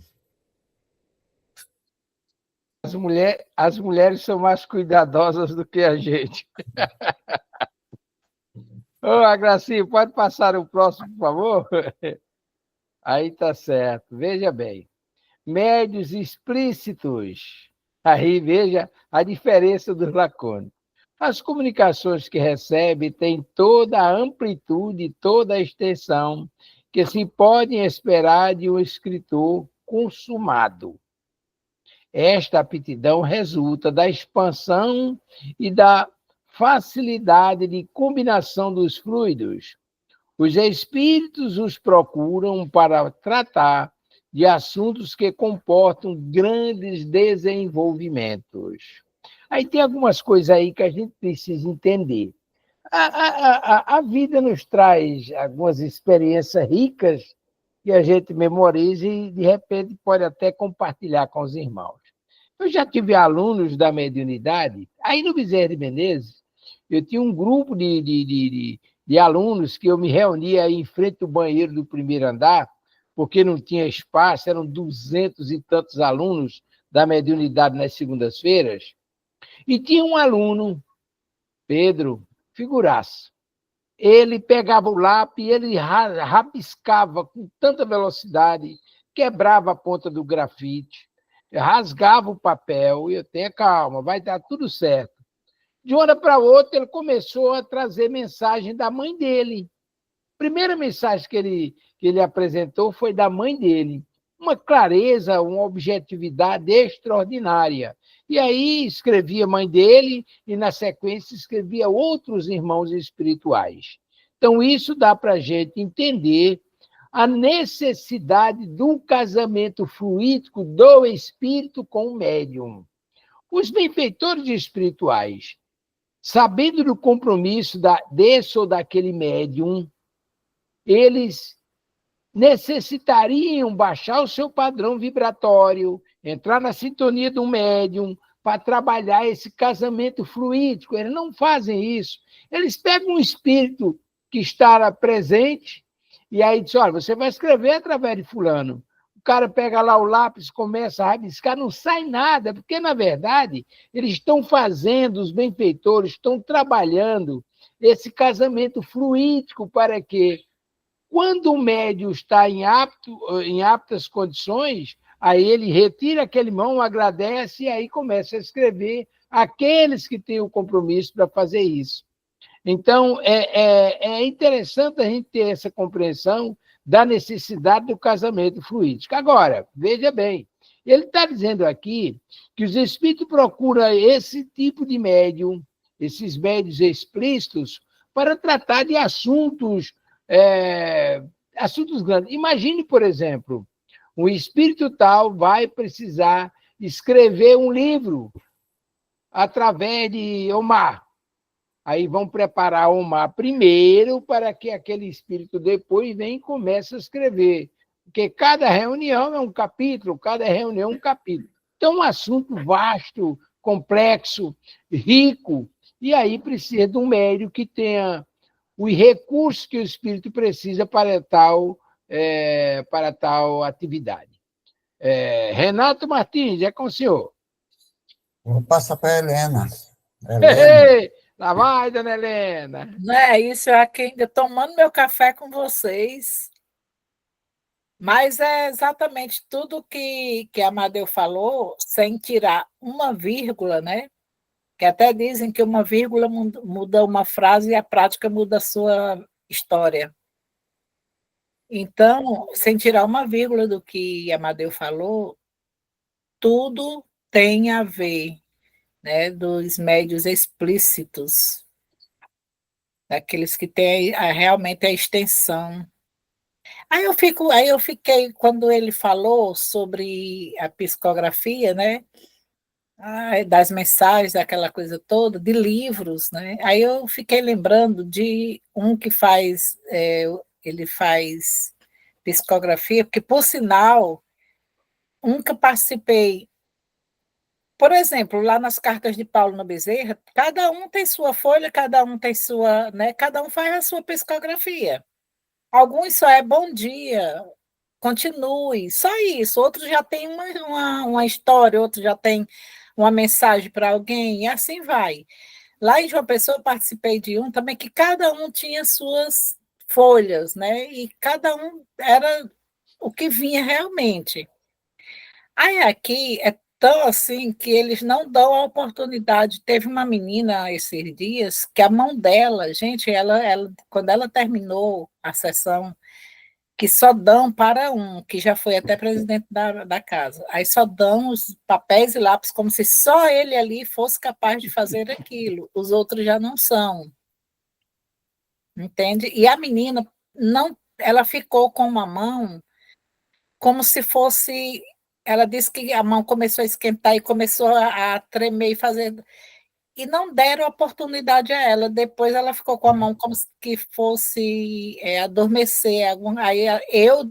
As mulheres são mais cuidadosas do que a gente. Ô, Gracinha, pode passar o próximo, por favor? Aí tá certo. Veja bem. Médios explícitos. Aí veja a diferença dos lacônicos. As comunicações que recebe têm toda a amplitude, toda a extensão que se podem esperar de um escritor consumado. Esta aptidão resulta da expansão e da facilidade de combinação dos fluidos. Os espíritos os procuram para tratar de assuntos que comportam grandes desenvolvimentos. Aí tem algumas coisas aí que a gente precisa entender. A vida nos traz algumas experiências ricas que a gente memoriza e, de repente, pode até compartilhar com os irmãos. Eu já tive alunos da mediunidade, aí no Bezerra de Menezes, eu tinha um grupo de alunos que eu me reunia aí em frente ao banheiro do primeiro andar, porque não tinha espaço, eram 200 e tantos alunos da mediunidade nas segundas-feiras, e tinha um aluno, Pedro, figuraço. Ele pegava o lápis, ele rabiscava com tanta velocidade, quebrava a ponta do grafite, rasgava o papel, e eu tenho calma, vai dar tudo certo. De uma hora para outra, ele começou a trazer mensagem da mãe dele. A primeira mensagem que ele apresentou foi da mãe dele. Uma clareza, uma objetividade extraordinária. E aí escrevia a mãe dele e, na sequência, escrevia outros irmãos espirituais. Então, isso dá para a gente entender a necessidade do casamento fluídico do espírito com o médium. Os benfeitores espirituais, sabendo do compromisso desse ou daquele médium, eles necessitariam baixar o seu padrão vibratório, entrar na sintonia do médium para trabalhar esse casamento fluídico. Eles não fazem isso. Eles pegam um espírito que está presente e aí dizem, olha, você vai escrever através de fulano. O cara pega lá o lápis, começa a rabiscar, não sai nada, porque, na verdade, eles estão fazendo, os benfeitores estão trabalhando esse casamento fluídico para que, quando o médium está em aptas condições, aí ele retira aquele mão, agradece e aí começa a escrever aqueles que têm o compromisso para fazer isso. Então, é interessante a gente ter essa compreensão da necessidade do casamento fluídico. Agora, veja bem, ele está dizendo aqui que os espíritos procuram esse tipo de médium, esses médios explícitos, para tratar de assuntos grandes. Imagine, por exemplo, um espírito tal vai precisar escrever um livro através de Omar. Aí vão preparar Omar primeiro para que aquele espírito depois venha e comece a escrever. Porque cada reunião é um capítulo, cada reunião é um capítulo. Então, um assunto vasto, complexo, rico, e aí precisa de um médium que tenha os recursos que o espírito precisa para tal atividade. Renato Martins, é com o senhor. Vou passar para a Helena. Helena. Lá vai, dona Helena. Não é isso, eu aqui ainda tomando meu café com vocês. Mas é exatamente tudo que a Amadeu falou, sem tirar uma vírgula, né? Que até dizem que uma vírgula muda uma frase e a prática muda a sua história. Então, sem tirar uma vírgula do que Amadeu falou, tudo tem a ver, né, dos médios explícitos, daqueles que têm realmente a extensão. Aí eu fiquei, quando ele falou sobre a psicografia, né, das mensagens, daquela coisa toda, de livros, né, aí eu fiquei lembrando de um que ele faz psicografia, porque, por sinal, um que participei. Por exemplo, lá nas cartas de Paulo no Bezerra, cada um tem sua folha, cada um tem sua, né? Cada um faz a sua psicografia. Alguns só é bom dia, continue, só isso. Outros já tem uma história, outros já tem uma mensagem para alguém, e assim vai. Lá em João Pessoa eu participei de um também que cada um tinha suas folhas, né? E cada um era o que vinha realmente. Aí aqui é tão assim que eles não dão a oportunidade. Teve uma menina esses dias que a mão dela, gente, quando ela terminou a sessão, que só dão para um, que já foi até presidente da casa. Aí só dão os papéis e lápis como se só ele ali fosse capaz de fazer aquilo. Os outros já não são. Entende? E a menina não, ela ficou com uma mão como se fosse. Ela disse que a mão começou a esquentar e começou a tremer e fazer. E não deram oportunidade a ela. Depois ela ficou com a mão como se que fosse adormecer. Aí eu,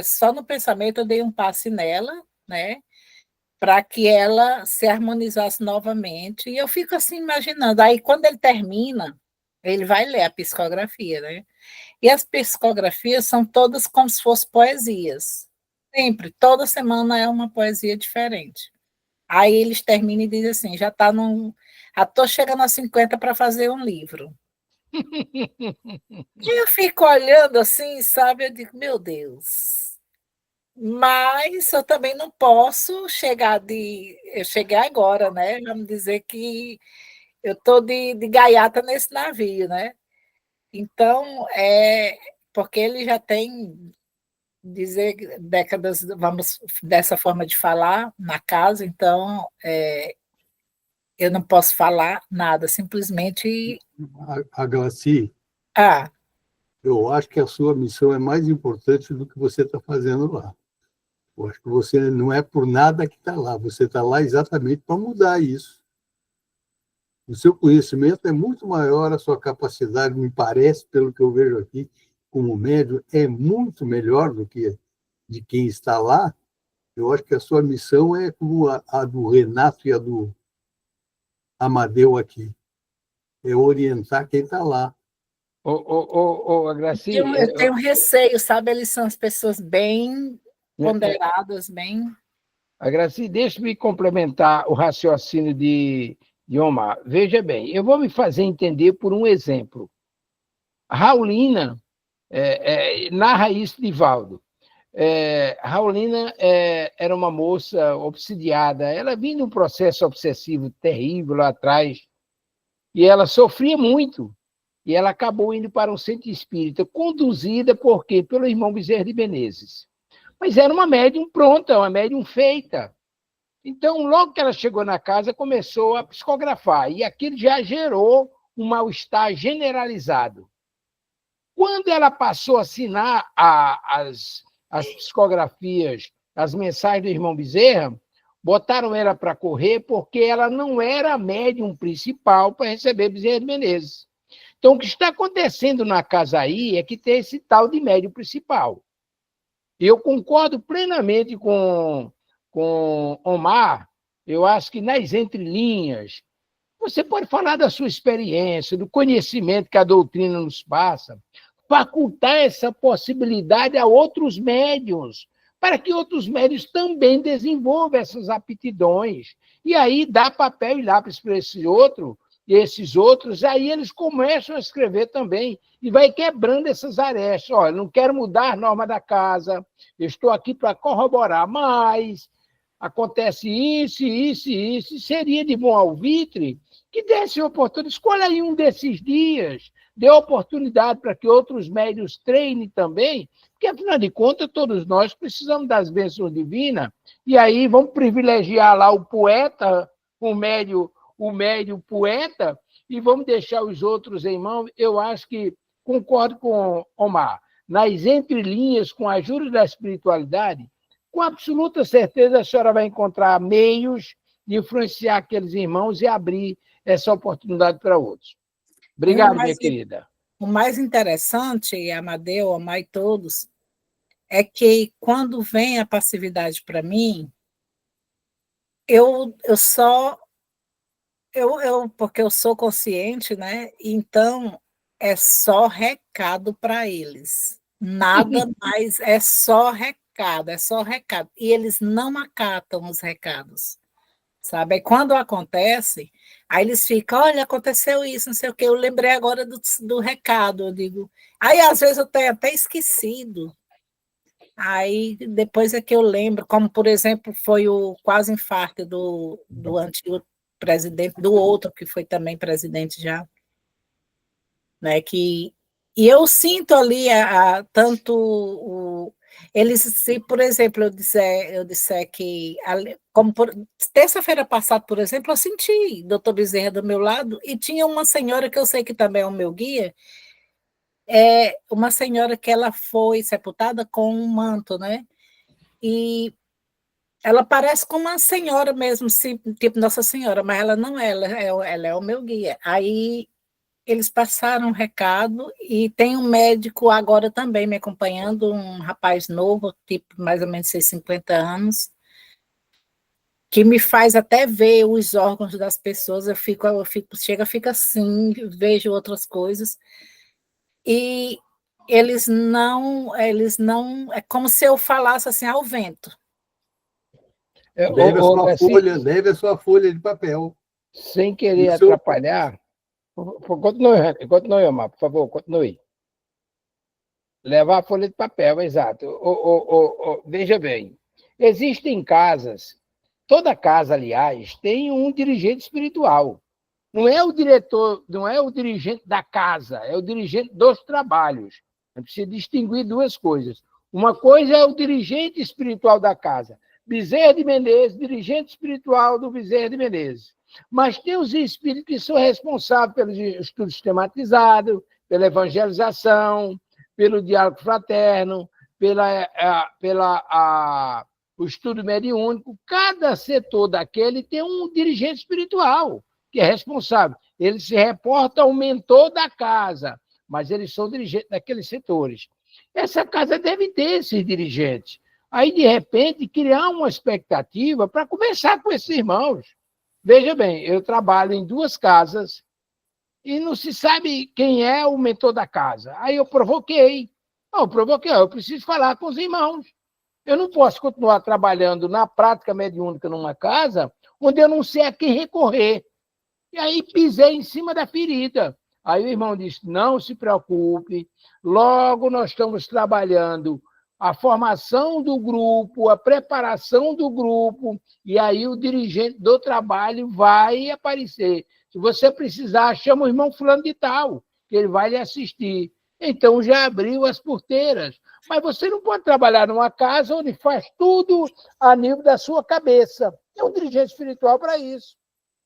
só no pensamento, eu dei um passe nela, né? Para que ela se harmonizasse novamente. E eu fico assim imaginando. Aí, quando ele termina, ele vai ler a psicografia, né? E as psicografias são todas como se fossem poesias. Sempre, toda semana é uma poesia diferente. Aí eles terminam e dizem assim, já estou chegando a 50 para fazer um livro. E eu fico olhando assim, sabe, eu digo, meu Deus. Mas eu também não posso chegar agora, né? Vamos dizer que eu tô de gaiata nesse navio, né? Então, porque ele já tem, dizer, décadas, vamos, dessa forma de falar na casa, então eu não posso falar nada, simplesmente. A Glaci, Ah, eu acho que a sua missão é mais importante do que você está fazendo lá. Eu acho que você não é por nada que está lá, você está lá exatamente para mudar isso. O seu conhecimento é muito maior, a sua capacidade, me parece, pelo que eu vejo aqui, como médium, é muito melhor do que de quem está lá. Eu acho que a sua missão é como a do Renato e a do Amadeu aqui, é orientar quem está lá. Graci, eu tenho receio, sabe? Eles são as pessoas bem ponderadas, bem. A Graci, deixa-me complementar o raciocínio de Omar. Veja bem, eu vou me fazer entender por um exemplo. Raulina narra isso de Valdo. Raulina era uma moça obsidiada, ela vinha de um processo obsessivo terrível lá atrás, e ela sofria muito, e ela acabou indo para um centro espírita, conduzida por quê? Pelo irmão Bezerra de Menezes. Mas era uma médium pronta, uma médium feita. Então, logo que ela chegou na casa, começou a psicografar, e aquilo já gerou um mal-estar generalizado. Quando ela passou a assinar as psicografias, as mensagens do irmão Bezerra, botaram ela para correr porque ela não era a médium principal para receber Bezerra de Menezes. Então, o que está acontecendo na casa aí é que tem esse tal de médium principal. Eu concordo plenamente com Omar, eu acho que nas entrelinhas, você pode falar da sua experiência, do conhecimento que a doutrina nos passa, facultar essa possibilidade a outros médiuns, para que outros médiuns também desenvolvam essas aptidões. E aí dá papel e lápis para esse outro, e esses outros, aí eles começam a escrever também, e vai quebrando essas arestas. Olha, não quero mudar a norma da casa, eu estou aqui para corroborar, mas acontece isso, isso e isso, seria de bom alvitre que desse oportunidade, escolha aí um desses dias, dê oportunidade para que outros médios treinem também, porque, afinal de contas, todos nós precisamos das bênçãos divinas, e aí vamos privilegiar lá o poeta, o médio poeta, e vamos deixar os outros em mão. Eu acho que concordo com Omar. Nas entrelinhas, com a ajuda da espiritualidade, com absoluta certeza a senhora vai encontrar meios de influenciar aqueles irmãos e abrir essa oportunidade para outros. Obrigado, minha querida. O mais interessante, Amadeu, Omar e todos, é que quando vem a passividade para mim, porque eu sou consciente, né? Então é só recado para eles. Nada mais, é só recado, é só recado. E eles não acatam os recados, sabe? Aí quando acontece, aí eles ficam, olha, aconteceu isso, não sei o quê. Eu lembrei agora do recado, eu digo. Aí às vezes eu tenho até esquecido. Aí depois é que eu lembro, como por exemplo foi o quase infarto do antigo presidente, do outro que foi também presidente já, né? E eu sinto ali tanto eles, se por exemplo eu disser que como terça-feira passada, por exemplo, eu senti doutor Bezerra do meu lado e tinha uma senhora que eu sei que também é o meu guia, uma senhora que ela foi sepultada com um manto, né? E ela parece com uma senhora mesmo, tipo Nossa Senhora, mas ela não é, ela é o meu guia. Aí eles passaram um recado e tem um médico agora também me acompanhando, um rapaz novo, tipo mais ou menos 50 anos, que me faz até ver os órgãos das pessoas, fica assim, vejo outras coisas. E eles não, é como se eu falasse assim ao vento. Leve a sua folha de papel. Sem querer atrapalhar, continue, Omar, por favor, continue. Levar a folha de papel, exato. Veja bem, existem casas, toda casa, aliás, tem um dirigente espiritual. Não é o diretor, não é o dirigente da casa, é o dirigente dos trabalhos. A gente precisa distinguir duas coisas. Uma coisa é o dirigente espiritual da casa. Bezerra de Menezes, dirigente espiritual do Bezerra de Menezes. Mas tem os espíritos que são responsáveis pelo estudo sistematizado, pela evangelização, pelo diálogo fraterno, o estudo mediúnico. Cada setor daquele tem um dirigente espiritual que é responsável. Ele se reporta ao mentor da casa, mas eles são dirigentes daqueles setores. Essa casa deve ter esses dirigentes. Aí, de repente, criar uma expectativa para conversar com esses irmãos. Veja bem, eu trabalho em 2 casas e não se sabe quem é o mentor da casa. Aí eu provoquei. Eu preciso falar com os irmãos. Eu não posso continuar trabalhando na prática mediúnica numa casa onde eu não sei a quem recorrer. E aí pisei em cima da ferida. Aí o irmão disse, não se preocupe, logo nós estamos trabalhando a formação do grupo, a preparação do grupo, e aí o dirigente do trabalho vai aparecer. Se você precisar, chama o irmão fulano de tal, que ele vai lhe assistir. Então já abriu as porteiras. Mas você não pode trabalhar numa casa onde faz tudo a nível da sua cabeça. Tem um dirigente espiritual para isso.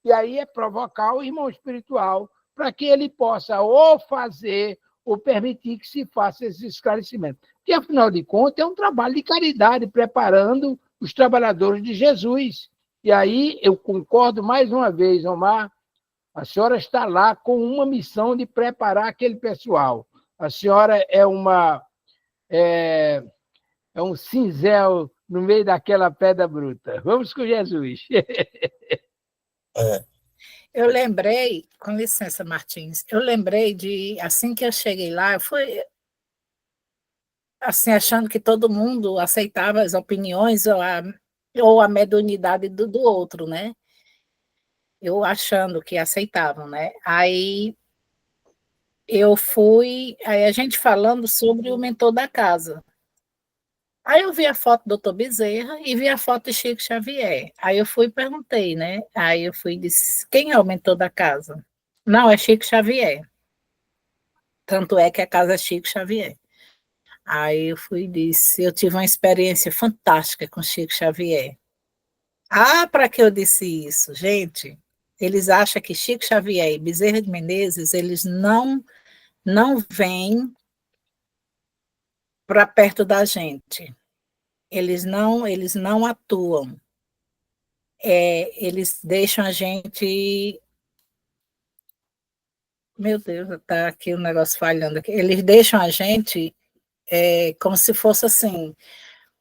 E aí é provocar o irmão espiritual para que ele possa ou fazer ou permitir que se faça esse esclarecimento. Que, afinal de contas, é um trabalho de caridade, preparando os trabalhadores de Jesus. E aí eu concordo mais uma vez, Omar, a senhora está lá com uma missão de preparar aquele pessoal. A senhora é um cinzel no meio daquela pedra bruta. Vamos com Jesus. Eu lembrei, com licença, Martins, eu lembrei de, assim que eu cheguei lá, eu fui assim, achando que todo mundo aceitava as opiniões ou a mediunidade do outro, né? Eu achando que aceitavam, né? Aí aí a gente falando sobre o mentor da casa. Aí eu vi a foto do Dr. Bezerra e vi a foto de Chico Xavier. Aí eu fui e perguntei, né? Aí eu fui e disse, quem é o mentor da casa? Não, é Chico Xavier. Tanto é que a casa é Chico Xavier. Aí eu fui e disse, eu tive uma experiência fantástica com Chico Xavier. Para que eu disse isso? Gente, eles acham que Chico Xavier e Bezerra de Menezes, eles não vêm para perto da gente. Eles não atuam. Eles deixam a gente... Meu Deus, está aqui o negócio falhando aqui. Eles deixam a gente como se fosse assim,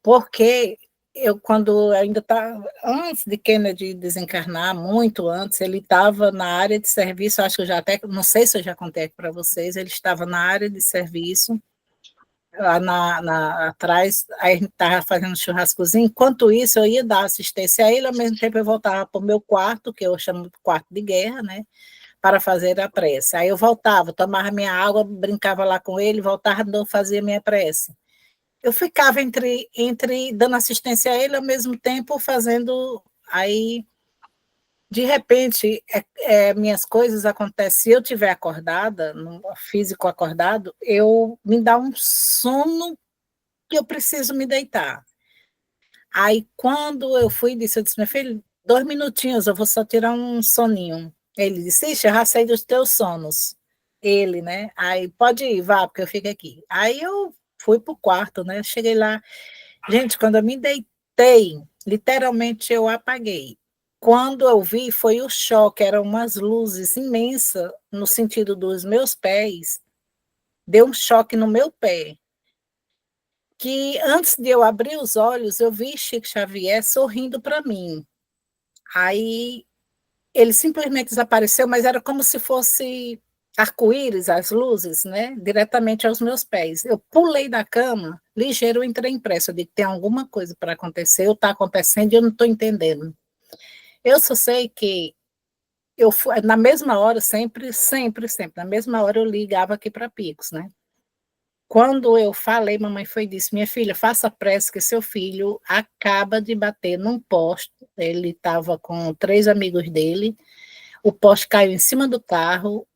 porque quando ainda estava, antes de Kennedy desencarnar, muito antes, ele estava na área de serviço, acho que eu já até, não sei se eu já contei aqui para vocês, ele estava na área de serviço, lá atrás, aí a gente estava fazendo churrascozinho, enquanto isso eu ia dar assistência a ele, ao mesmo tempo eu voltava para o meu quarto, que eu chamo de quarto de guerra, né, para fazer a prece. Aí eu voltava, tomava minha água, brincava lá com ele, voltava, fazia minha prece. Eu ficava entre dando assistência a ele, ao mesmo tempo fazendo, aí, de repente, minhas coisas acontecem, se eu estiver acordada, no físico acordado, me dá um sono que eu preciso me deitar. Aí, quando eu fui, eu disse, meu filho, 2 minutinhos, eu vou só tirar um soninho. Ele disse, ixi, eu já sei dos teus sonos. Ele, né? Aí, pode ir, vá, porque eu fico aqui. Aí eu fui para o quarto, né? Cheguei lá. Gente, quando eu me deitei, literalmente eu apaguei. Quando eu vi, foi o choque, eram umas luzes imensas no sentido dos meus pés. Deu um choque no meu pé. Que antes de eu abrir os olhos, eu vi Chico Xavier sorrindo para mim. Aí ele simplesmente desapareceu, mas era como se fosse arco-íris, as luzes, né, diretamente aos meus pés. Eu pulei da cama, ligeiro, entrei em pressa, eu digo, tem alguma coisa para acontecer, ou está acontecendo e eu não estou entendendo. Eu só sei que na mesma hora, sempre, na mesma hora eu ligava aqui para Picos, né? Quando eu falei, mamãe foi e disse, minha filha, faça pressa que seu filho acaba de bater num poste, ele estava com 3 amigos dele, o poste caiu em cima do carro,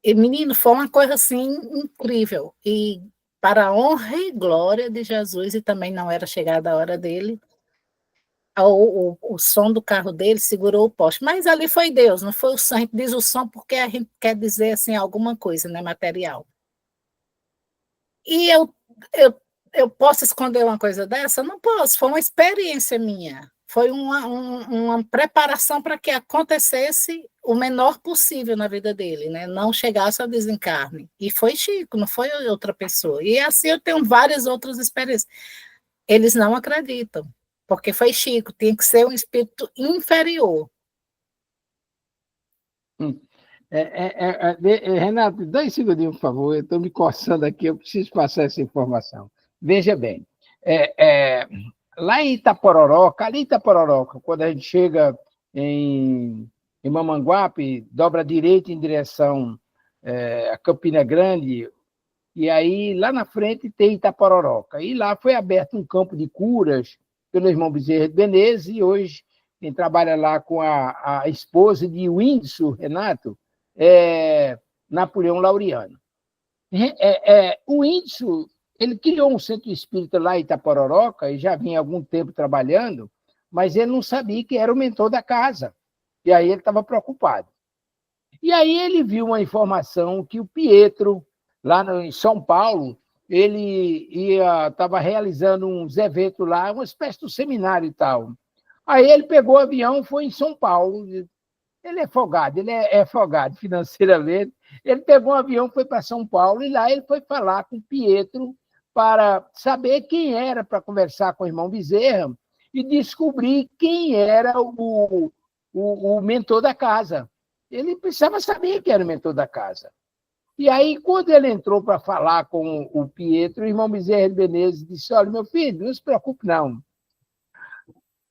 e, menino, foi uma coisa assim incrível. E para a honra e glória de Jesus, e também não era chegada a hora dele, o som do carro dele segurou o poste. Mas ali foi Deus, não foi o som. A gente diz o som porque a gente quer dizer assim, alguma coisa, né, material. E eu, eu posso esconder uma coisa dessa? Não posso, foi uma experiência minha. Foi uma preparação para que acontecesse o menor possível na vida dele, né? Não chegasse ao desencarne. E foi Chico, não foi outra pessoa. E assim eu tenho várias outras experiências. Eles não acreditam, porque foi Chico, tinha que ser um espírito inferior. Renato, 2 segundinhos, por favor. Eu estou me coçando aqui, eu preciso passar essa informação. Veja bem, lá em Itapororoca, ali em Itapororoca, quando a gente chega em Mamanguape, dobra à direita em direção a Campina Grande, e aí lá na frente tem Itapororoca. E lá foi aberto um campo de curas pelo irmão Bezerra de Menezes, e hoje quem trabalha lá com a esposa de Whindersson, Renato, Napoleão Laureano. O Whindersson, ele criou um centro espírita lá em Itapororoca, e já vinha há algum tempo trabalhando, mas ele não sabia que era o mentor da casa. E aí ele estava preocupado. E aí ele viu uma informação que o Pietro, lá em São Paulo, ele estava realizando uns eventos lá, uma espécie de seminário e tal. Aí ele pegou o avião, foi em São Paulo. Ele é folgado, ele é folgado financeiramente. Ele pegou um avião, foi para São Paulo, e lá ele foi falar com o Pietro para saber quem era, para conversar com o irmão Bezerra e descobrir quem era o mentor da casa. Ele precisava saber quem era o mentor da casa. E aí, quando ele entrou para falar com o Pietro, o irmão Bezerra de Menezes disse: olha, meu filho, não se preocupe, não.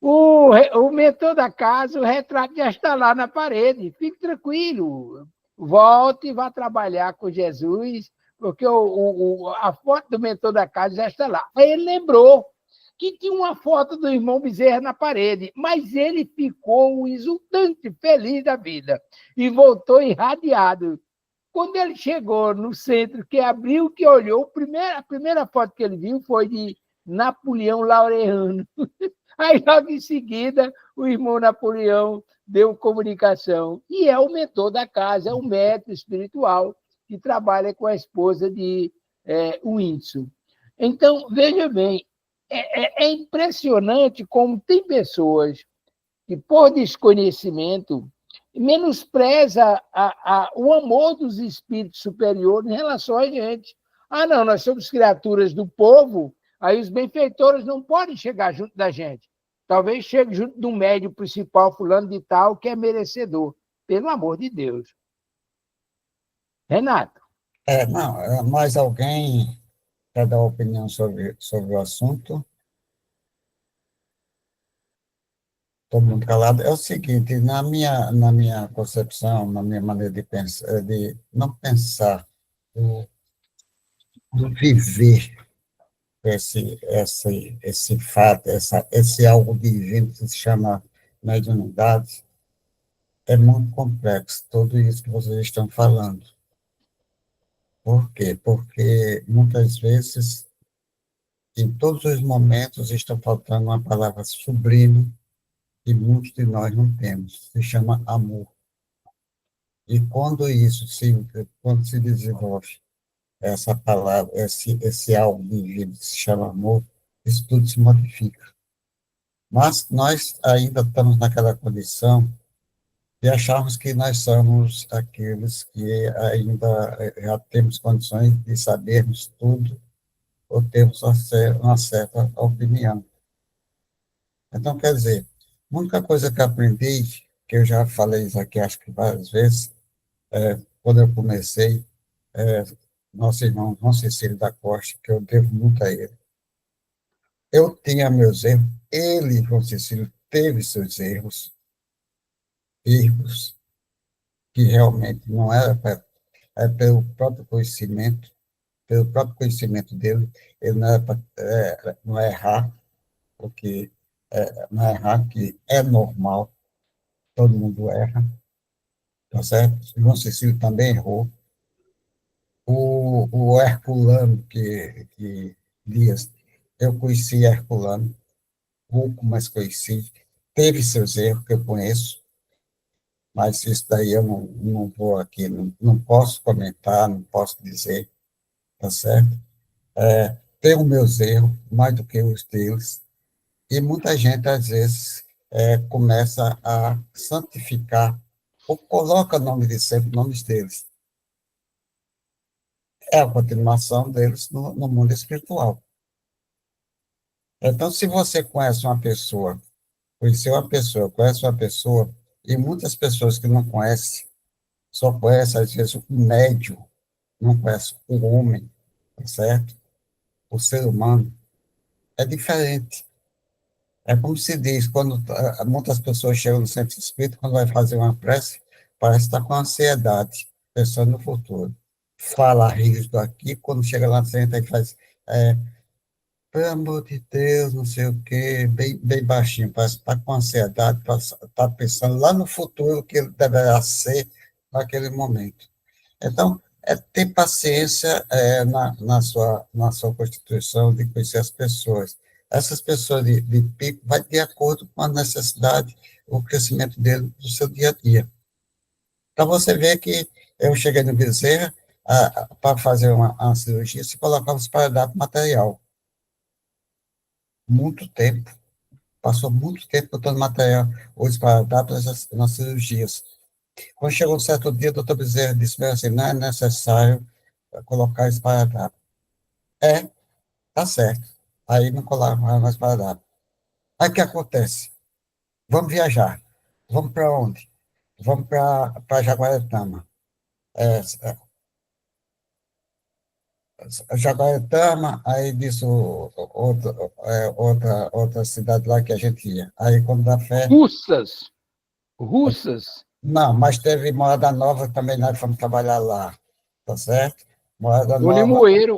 O mentor da casa, o retrato já está lá na parede. Fique tranquilo. Volte e vá trabalhar com Jesus, porque a foto do mentor da casa já está lá. Aí ele lembrou que tinha uma foto do irmão Bezerra na parede, mas ele ficou exultante, feliz da vida, e voltou irradiado. Quando ele chegou no centro, que abriu, que olhou, a primeira foto que ele viu foi de Napoleão Laureano. Aí, logo em seguida, o irmão Napoleão deu comunicação. E é o mentor da casa, é o médico espiritual que trabalha com a esposa de Whindersson. Então, veja bem, é impressionante como tem pessoas que, por desconhecimento, menospreza o amor dos espíritos superiores em relação a gente. Ah, não, nós somos criaturas do povo, aí os benfeitores não podem chegar junto da gente. Talvez chegue junto do médium principal, fulano de tal, que é merecedor. Pelo amor de Deus. Renato. Não, mais alguém quer dar opinião sobre o assunto? Todo mundo calado. É o seguinte, na minha concepção, na minha maneira de pensar, de não pensar, do viver esse fato, esse algo divino que se chama mediunidade, é muito complexo, tudo isso que vocês estão falando. Por quê? Porque muitas vezes, em todos os momentos, está faltando uma palavra sublime que muitos de nós não temos, se chama amor. E quando se desenvolve essa palavra, esse algo divino que se chama amor, isso tudo se modifica. Mas nós ainda estamos naquela condição de acharmos que nós somos aqueles que ainda já temos condições de sabermos tudo, ou temos uma certa opinião. Então, quer dizer, a única coisa que aprendi, que eu já falei isso aqui acho que várias vezes, quando eu comecei, nosso irmão João Cecílio da Costa, que eu devo muito a ele. Eu tinha meus erros, ele, João Cecílio, teve seus erros, que realmente não era pelo próprio conhecimento dele, ele não era para não errar, porque não errar que é normal, todo mundo erra, tá certo? João Cecílio também errou. O Herculano, que Dias, eu conheci Herculano, pouco, mas conheci, teve seus erros, que eu conheço, mas isso daí eu não vou aqui, não posso comentar, não posso dizer, tá certo? Tenho meus erros, mais do que os deles, e muita gente, às vezes, começa a santificar, ou coloca nome de sempre, nomes deles. É a continuação deles no mundo espiritual. Então, se você conhece uma pessoa, e muitas pessoas que não conhecem, só conhecem, às vezes, o médium, não conhecem o homem, tá certo? O ser humano, é diferente. É como se diz, quando muitas pessoas chegam no centro espírita, quando vai fazer uma prece, parece estar com ansiedade, pensando no futuro. Fala rígido aqui, quando chega lá no centro, aí faz, é, pelo amor de Deus, não sei o quê, bem baixinho, parece estar com ansiedade, está pensando lá no futuro que ele deverá ser naquele momento. Então, ter paciência na sua constituição de conhecer as pessoas. Essas pessoas de pico vai de acordo com a necessidade, o crescimento dele do seu dia a dia. Então, você vê que eu cheguei no Bezerra para fazer uma cirurgia, se colocava os paradrapos material. Muito tempo. Passou muito tempo botando material, os paradrapos nas cirurgias. Quando chegou um certo dia, o doutor Bezerra disse assim, não é necessário colocar esparadrapo. Tá certo. Aí não coloca mais esparadrapo. Aí o que acontece? Vamos viajar. Vamos para onde? Vamos para Jaguaretama. Jaguaretama, aí disse outra cidade lá que a gente ia. Aí quando dá fé... Russas. Não, mas teve Morada Nova também, nós fomos trabalhar lá, tá certo? Morada Nova...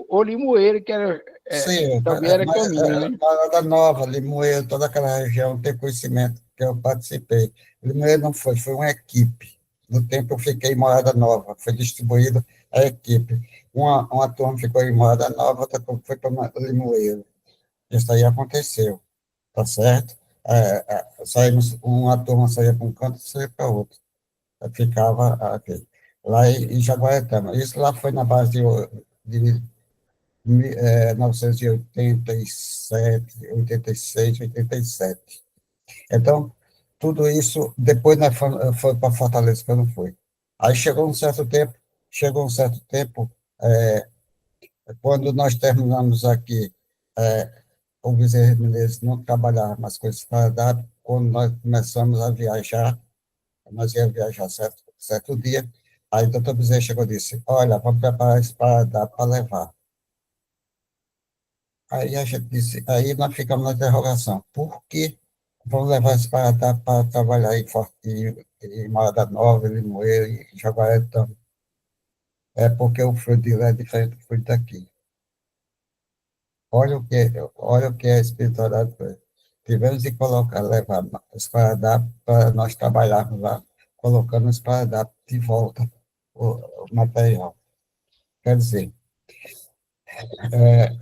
O Limoeiro, que era, Sim, também era caminho, né? Morada Nova, Limoeiro, toda aquela região tem conhecimento que eu participei. Limoeiro não foi uma equipe. No tempo eu fiquei em Morada Nova, foi distribuída a equipe. Uma turma ficou em Morada Nova, outra turma foi para Limoeiro. Isso aí aconteceu, tá certo? Uma turma saía para um canto e saía para outro. Eu ficava aqui, lá em Jaguaretama. Isso lá foi na base de 1987, 86, 87. Então, tudo isso, depois nós foi para Fortaleza, que eu não fui. Aí chegou um certo tempo, quando nós terminamos aqui, o Bezerra de Menezes não trabalhava mais com esse cardápio, quando nós começamos a viajar, nós íamos viajar certo dia, aí o doutor Bezerra chegou e disse, olha, vamos preparar esse cardápio para levar. Aí a gente disse, aí nós ficamos na interrogação, por que vamos levar esse para trabalhar em Fortinho, em Morada Nova, em Limoeiro, em Jaguaretama? É porque o fruto de lá é diferente do fruto daqui. Olha o que é a espiritualidade. Tivemos de levar os paradrapos para nós trabalharmos lá, colocando os paradrapos de volta, o material. Quer dizer,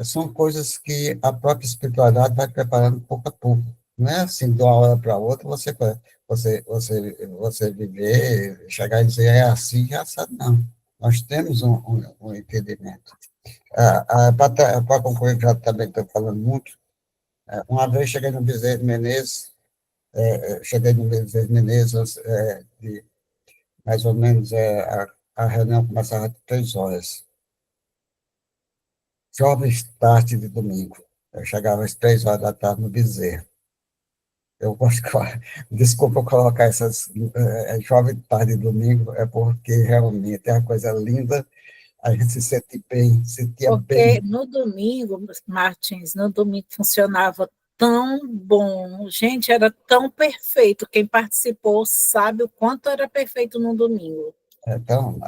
são coisas que a própria espiritualidade vai preparando pouco a pouco. Não é assim, de uma hora para outra, você viver, chegar e dizer, é assim, é assim, não. Nós temos um entendimento. Para concluir, já também estou falando muito, uma vez cheguei no Bezerra de Menezes, mais ou menos, a reunião começava às 3 horas. Jovens tarde de domingo. Eu chegava às 3 horas da tarde no Bezerra. Eu gosto, desculpa eu colocar essas jovem tarde de domingo, é porque realmente é uma coisa linda, a gente se sente bem, sentia Porque bem. no domingo, Martins, no domingo funcionava tão bom, gente, era tão perfeito. Quem participou sabe o quanto era perfeito no domingo. Então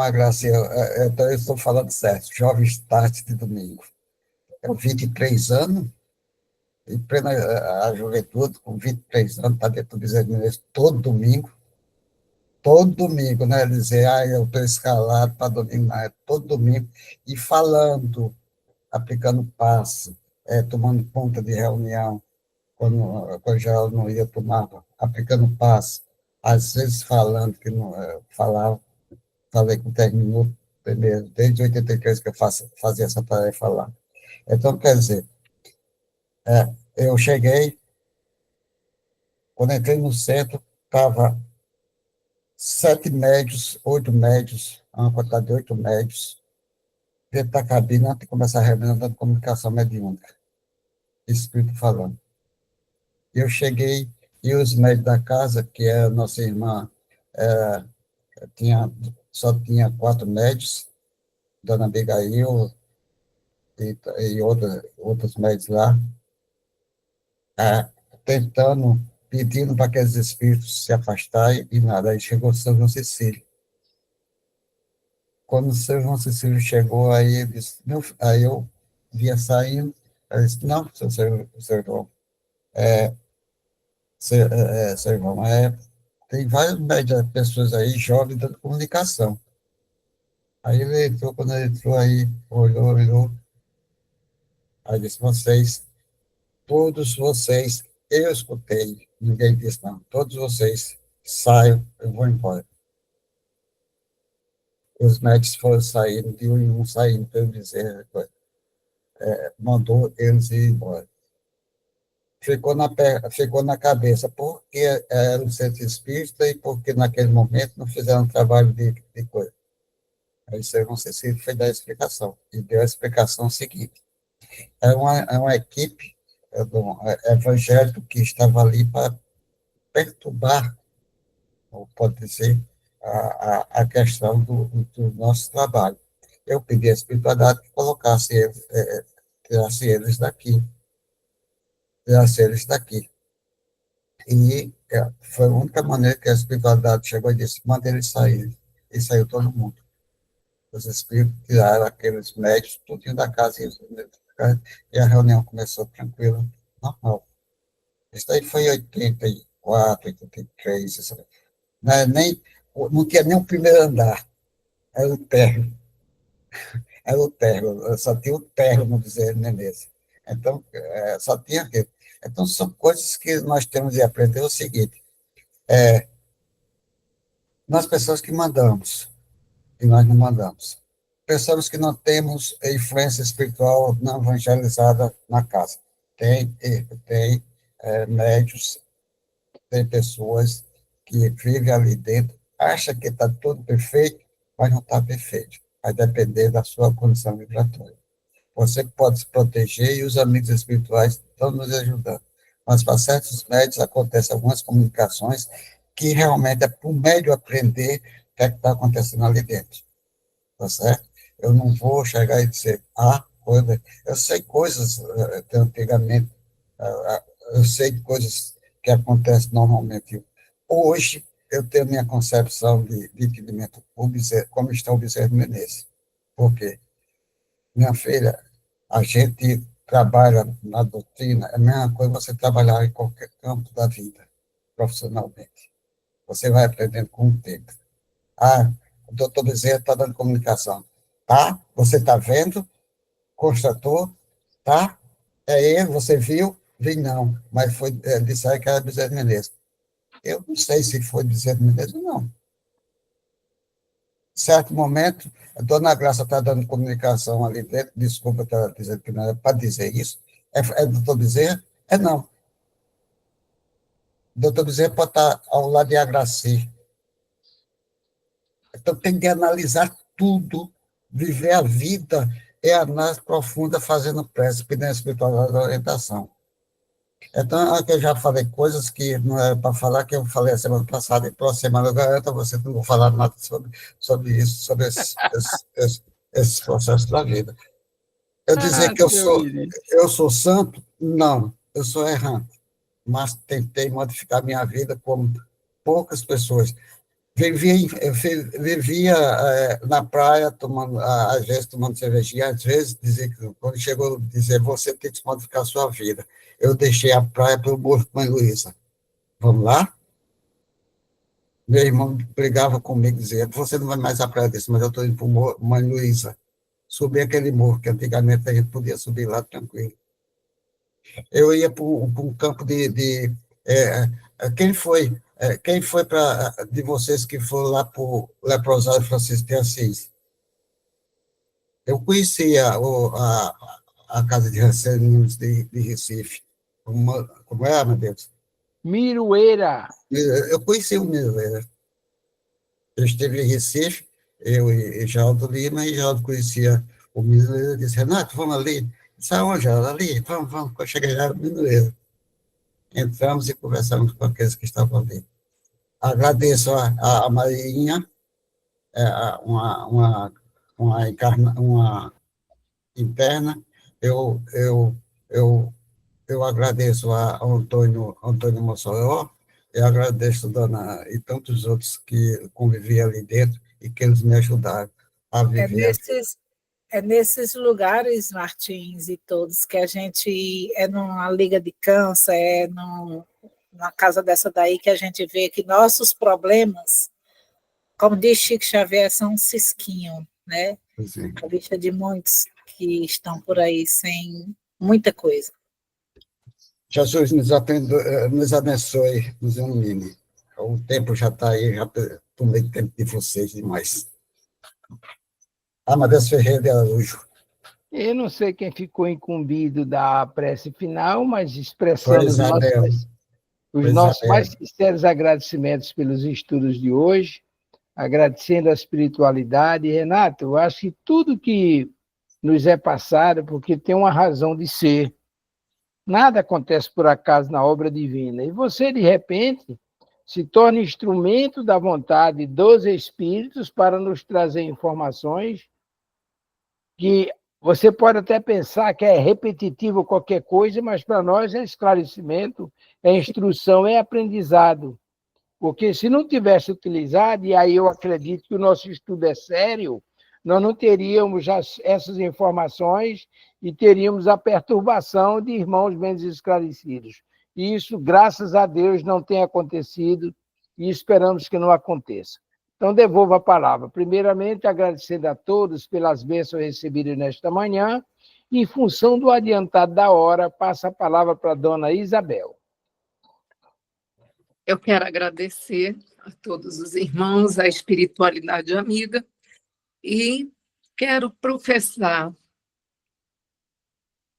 a Graciela, então eu estou falando certo, jovem start de domingo. 23 anos, em plena a juventude, com 23 anos, está dentro do Bezerra de Menezes todo domingo, todo domingo, né? Dizer, eu estou escalado para domingo, não, é todo domingo, e falando, aplicando passe, tomando conta de reunião, quando já eu não ia tomar, aplicando passe, às vezes falando, que não falava, falei com 10 minutos primeiro, desde 83 que eu fazia essa tarefa lá. Então, quer dizer, eu cheguei, quando entrei no centro, estava 7 médios, 8 médios, uma quantidade de 8 médios, dentro da cabine, antes de começar a reunião da comunicação mediúnica, espírito falando. Eu cheguei, e os médios da casa, que é a nossa irmã, só tinha 4 médios, Dona Abigail e outros médios lá, tentando, pedindo para aqueles espíritos se afastarem, e nada, aí chegou o São João Cecílio. Quando o São João Cecílio chegou, aí ele disse, aí eu via saindo, ele disse, não, seu João, seu irmão, tem várias médias pessoas aí, jovens, dando comunicação. Aí ele entrou, quando ele entrou aí, olhou, aí disse, todos vocês, eu escutei, ninguém disse não, todos vocês, saiam, eu vou embora. Os médicos foram saindo, de um em um saindo, pelo dizer, mandou eles ir embora. Ficou na cabeça, porque era um centro espírita e porque naquele momento não fizeram trabalho de coisa. Aí o São Cecílio foi dar a explicação, e deu a explicação seguinte. É uma equipe evangélica que estava ali para perturbar, ou pode dizer, a questão do nosso trabalho. Eu pedi à espiritualidade que colocasse eles, tirasse eles daqui. E foi a única maneira que a espiritualidade chegou e disse, manda eles saírem. E saiu todo mundo. Os espíritos tiraram aqueles médicos, tudinho da casa, e a reunião começou tranquila, normal. Isso aí foi em 84, 83, sabe? Não tinha nem o primeiro andar, era o térreo. Só tinha o térreo no Bezerra de Menezes. Então, só tinha aquilo. Então, são coisas que nós temos de aprender o seguinte, nós pessoas que mandamos, e nós não mandamos. Pessoas que não temos influência espiritual não evangelizada na casa. Tem médios, tem pessoas que vivem ali dentro, acham que está tudo perfeito, mas não está perfeito. Vai depender da sua condição vibratória. Você pode se proteger e os amigos espirituais estão nos ajudando. Mas para certos médios acontecem algumas comunicações que realmente é para o médio aprender o que é que está acontecendo ali dentro. Tá certo? Eu não vou chegar e dizer, eu sei coisas de antigamente, eu sei coisas que acontecem normalmente. Hoje, eu tenho minha concepção de entendimento como está o Bezerra de Menezes. Por quê? Minha filha, a gente trabalha na doutrina, é a mesma coisa você trabalhar em qualquer campo da vida, profissionalmente. Você vai aprendendo com o tempo. O doutor Bezerra está dando comunicação. Tá? Você está vendo? Constatou? Tá? É ele, você viu? Vi não, mas disseram que era Bezerra de Menezes. Eu não sei se foi Bezerra de Menezes ou não. Em certo momento, a dona Graça está dando comunicação ali dentro, desculpa estar dizendo que não era para dizer isso, é doutor Bezerra? Não. O doutor Bezerra pode estar ao lado de Agraci. Então, tem que analisar tudo, viver a vida, análise profunda, fazendo prece, pedindo a espiritualidade da orientação. Então, aqui eu já falei coisas que não era para falar, que eu falei a semana passada, e próxima semana eu garanto a você que não vou falar nada sobre isso, sobre esses processos da vida. Eu dizer que eu sou santo? Não, eu sou errante, mas tentei modificar minha vida como poucas pessoas. Vivia na praia, às vezes tomando cervejinha, às vezes quando chegou a dizer, você tem que modificar a sua vida. Eu deixei a praia para o Morro Mãe Luísa. Vamos lá? Meu irmão brigava comigo, dizia, você não vai mais à praia desse, mas eu estou indo para o Mãe Luísa, subir aquele morro, que antigamente a gente podia subir lá tranquilo. Eu ia para um campo quem foi de vocês que foi lá para o Leprosário Francisco de Assis? Eu conhecia a Casa de Ranceninos de Recife. Como é, meu Deus? Miroeira. Eu conheci o Miroeira. Eu estive em Recife, eu e Geraldo Lima, e Geraldo conhecia o Miroeira, disse, Renato, vamos ali. Disse, aonde, Geraldo? Ali, vamos. Quando eu cheguei lá, o Miroeira. Entramos e conversamos com aqueles que estavam ali. Agradeço a Marinha, uma interna. Eu agradeço ao Antônio Mossoró, eu agradeço a Dona e tantos outros que conviviam ali dentro e que eles me ajudaram a viver. É nesses lugares, Martins e todos, que a gente é numa liga de câncer, numa casa dessa daí, que a gente vê que nossos problemas, como diz Chico Xavier, são um cisquinho, né? Sim. A vista de muitos que estão por aí sem muita coisa. Jesus nos abençoe, nos ilumine. O tempo já está aí, já tomei tempo de vocês demais. Amadeus Ferreira de Araújo. Eu não sei quem ficou incumbido da prece final, mas expressando os nossos mais sinceros agradecimentos pelos estudos de hoje, agradecendo a espiritualidade. Renato, eu acho que tudo que nos é passado é porque tem uma razão de ser. Nada acontece por acaso na obra divina. E você, de repente, se torna instrumento da vontade dos Espíritos para nos trazer informações que você pode até pensar que é repetitivo qualquer coisa, mas para nós é esclarecimento, é instrução, é aprendizado. Porque se não tivesse utilizado, e aí eu acredito que o nosso estudo é sério, nós não teríamos essas informações e teríamos a perturbação de irmãos bem esclarecidos. E isso, graças a Deus, não tem acontecido e esperamos que não aconteça. Então, devolvo a palavra. Primeiramente, agradecendo a todos pelas bênçãos recebidas nesta manhã. Em função do adiantado da hora, passo a palavra para a dona Isabel. Eu quero agradecer a todos os irmãos, a espiritualidade amiga, e quero professar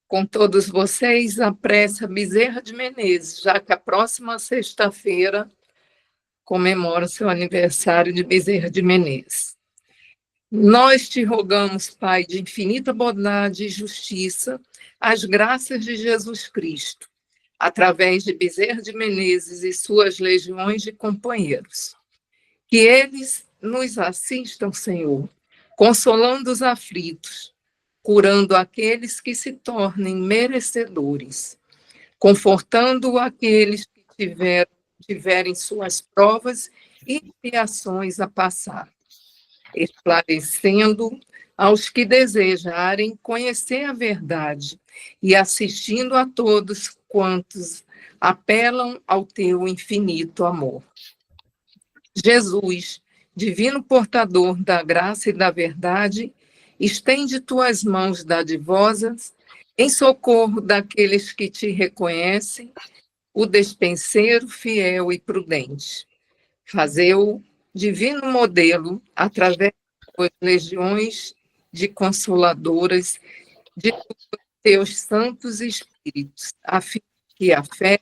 com todos vocês a prece Bezerra de Menezes, já que a próxima sexta-feira comemora o seu aniversário de Bezerra de Menezes. Nós te rogamos, Pai, de infinita bondade e justiça, as graças de Jesus Cristo, através de Bezerra de Menezes e suas legiões de companheiros. Que eles nos assistam, Senhor, consolando os aflitos, curando aqueles que se tornem merecedores, confortando aqueles que tiverem suas provas e expiações a passar, esclarecendo aos que desejarem conhecer a verdade e assistindo a todos quantos apelam ao teu infinito amor. Jesus, divino portador da graça e da verdade, estende tuas mãos dadivosas em socorro daqueles que te reconhecem, o despenseiro fiel e prudente. Fazei-o divino modelo através das legiões de consoladoras de teus santos espíritos, a fim que a fé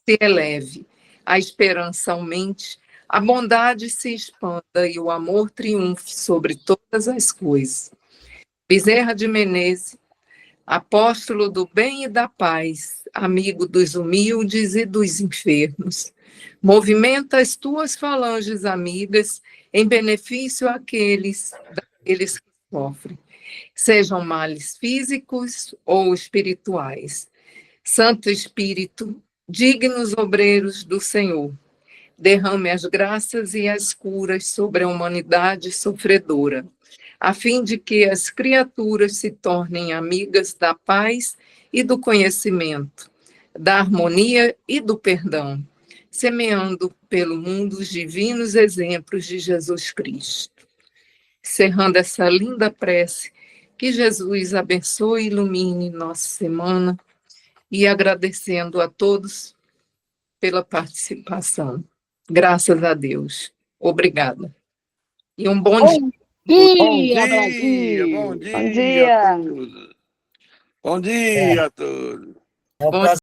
se eleve, a esperança aumente, a bondade se expanda e o amor triunfe sobre todas as coisas. Bezerra de Menezes, apóstolo do bem e da paz, amigo dos humildes e dos enfermos, movimenta as tuas falanges amigas em benefício daqueles que sofrem, sejam males físicos ou espirituais. Santo Espírito, dignos obreiros do Senhor, derrame as graças e as curas sobre a humanidade sofredora, a fim de que as criaturas se tornem amigas da paz e do conhecimento, da harmonia e do perdão, semeando pelo mundo os divinos exemplos de Jesus Cristo. Encerrando essa linda prece, que Jesus abençoe e ilumine nossa semana, e agradecendo a todos pela participação. Graças a Deus. Obrigada. E um bom dia. Bom dia, Brasil! bom Bom dia dia. a todos. Bom dia a todos. É um Bom prazer.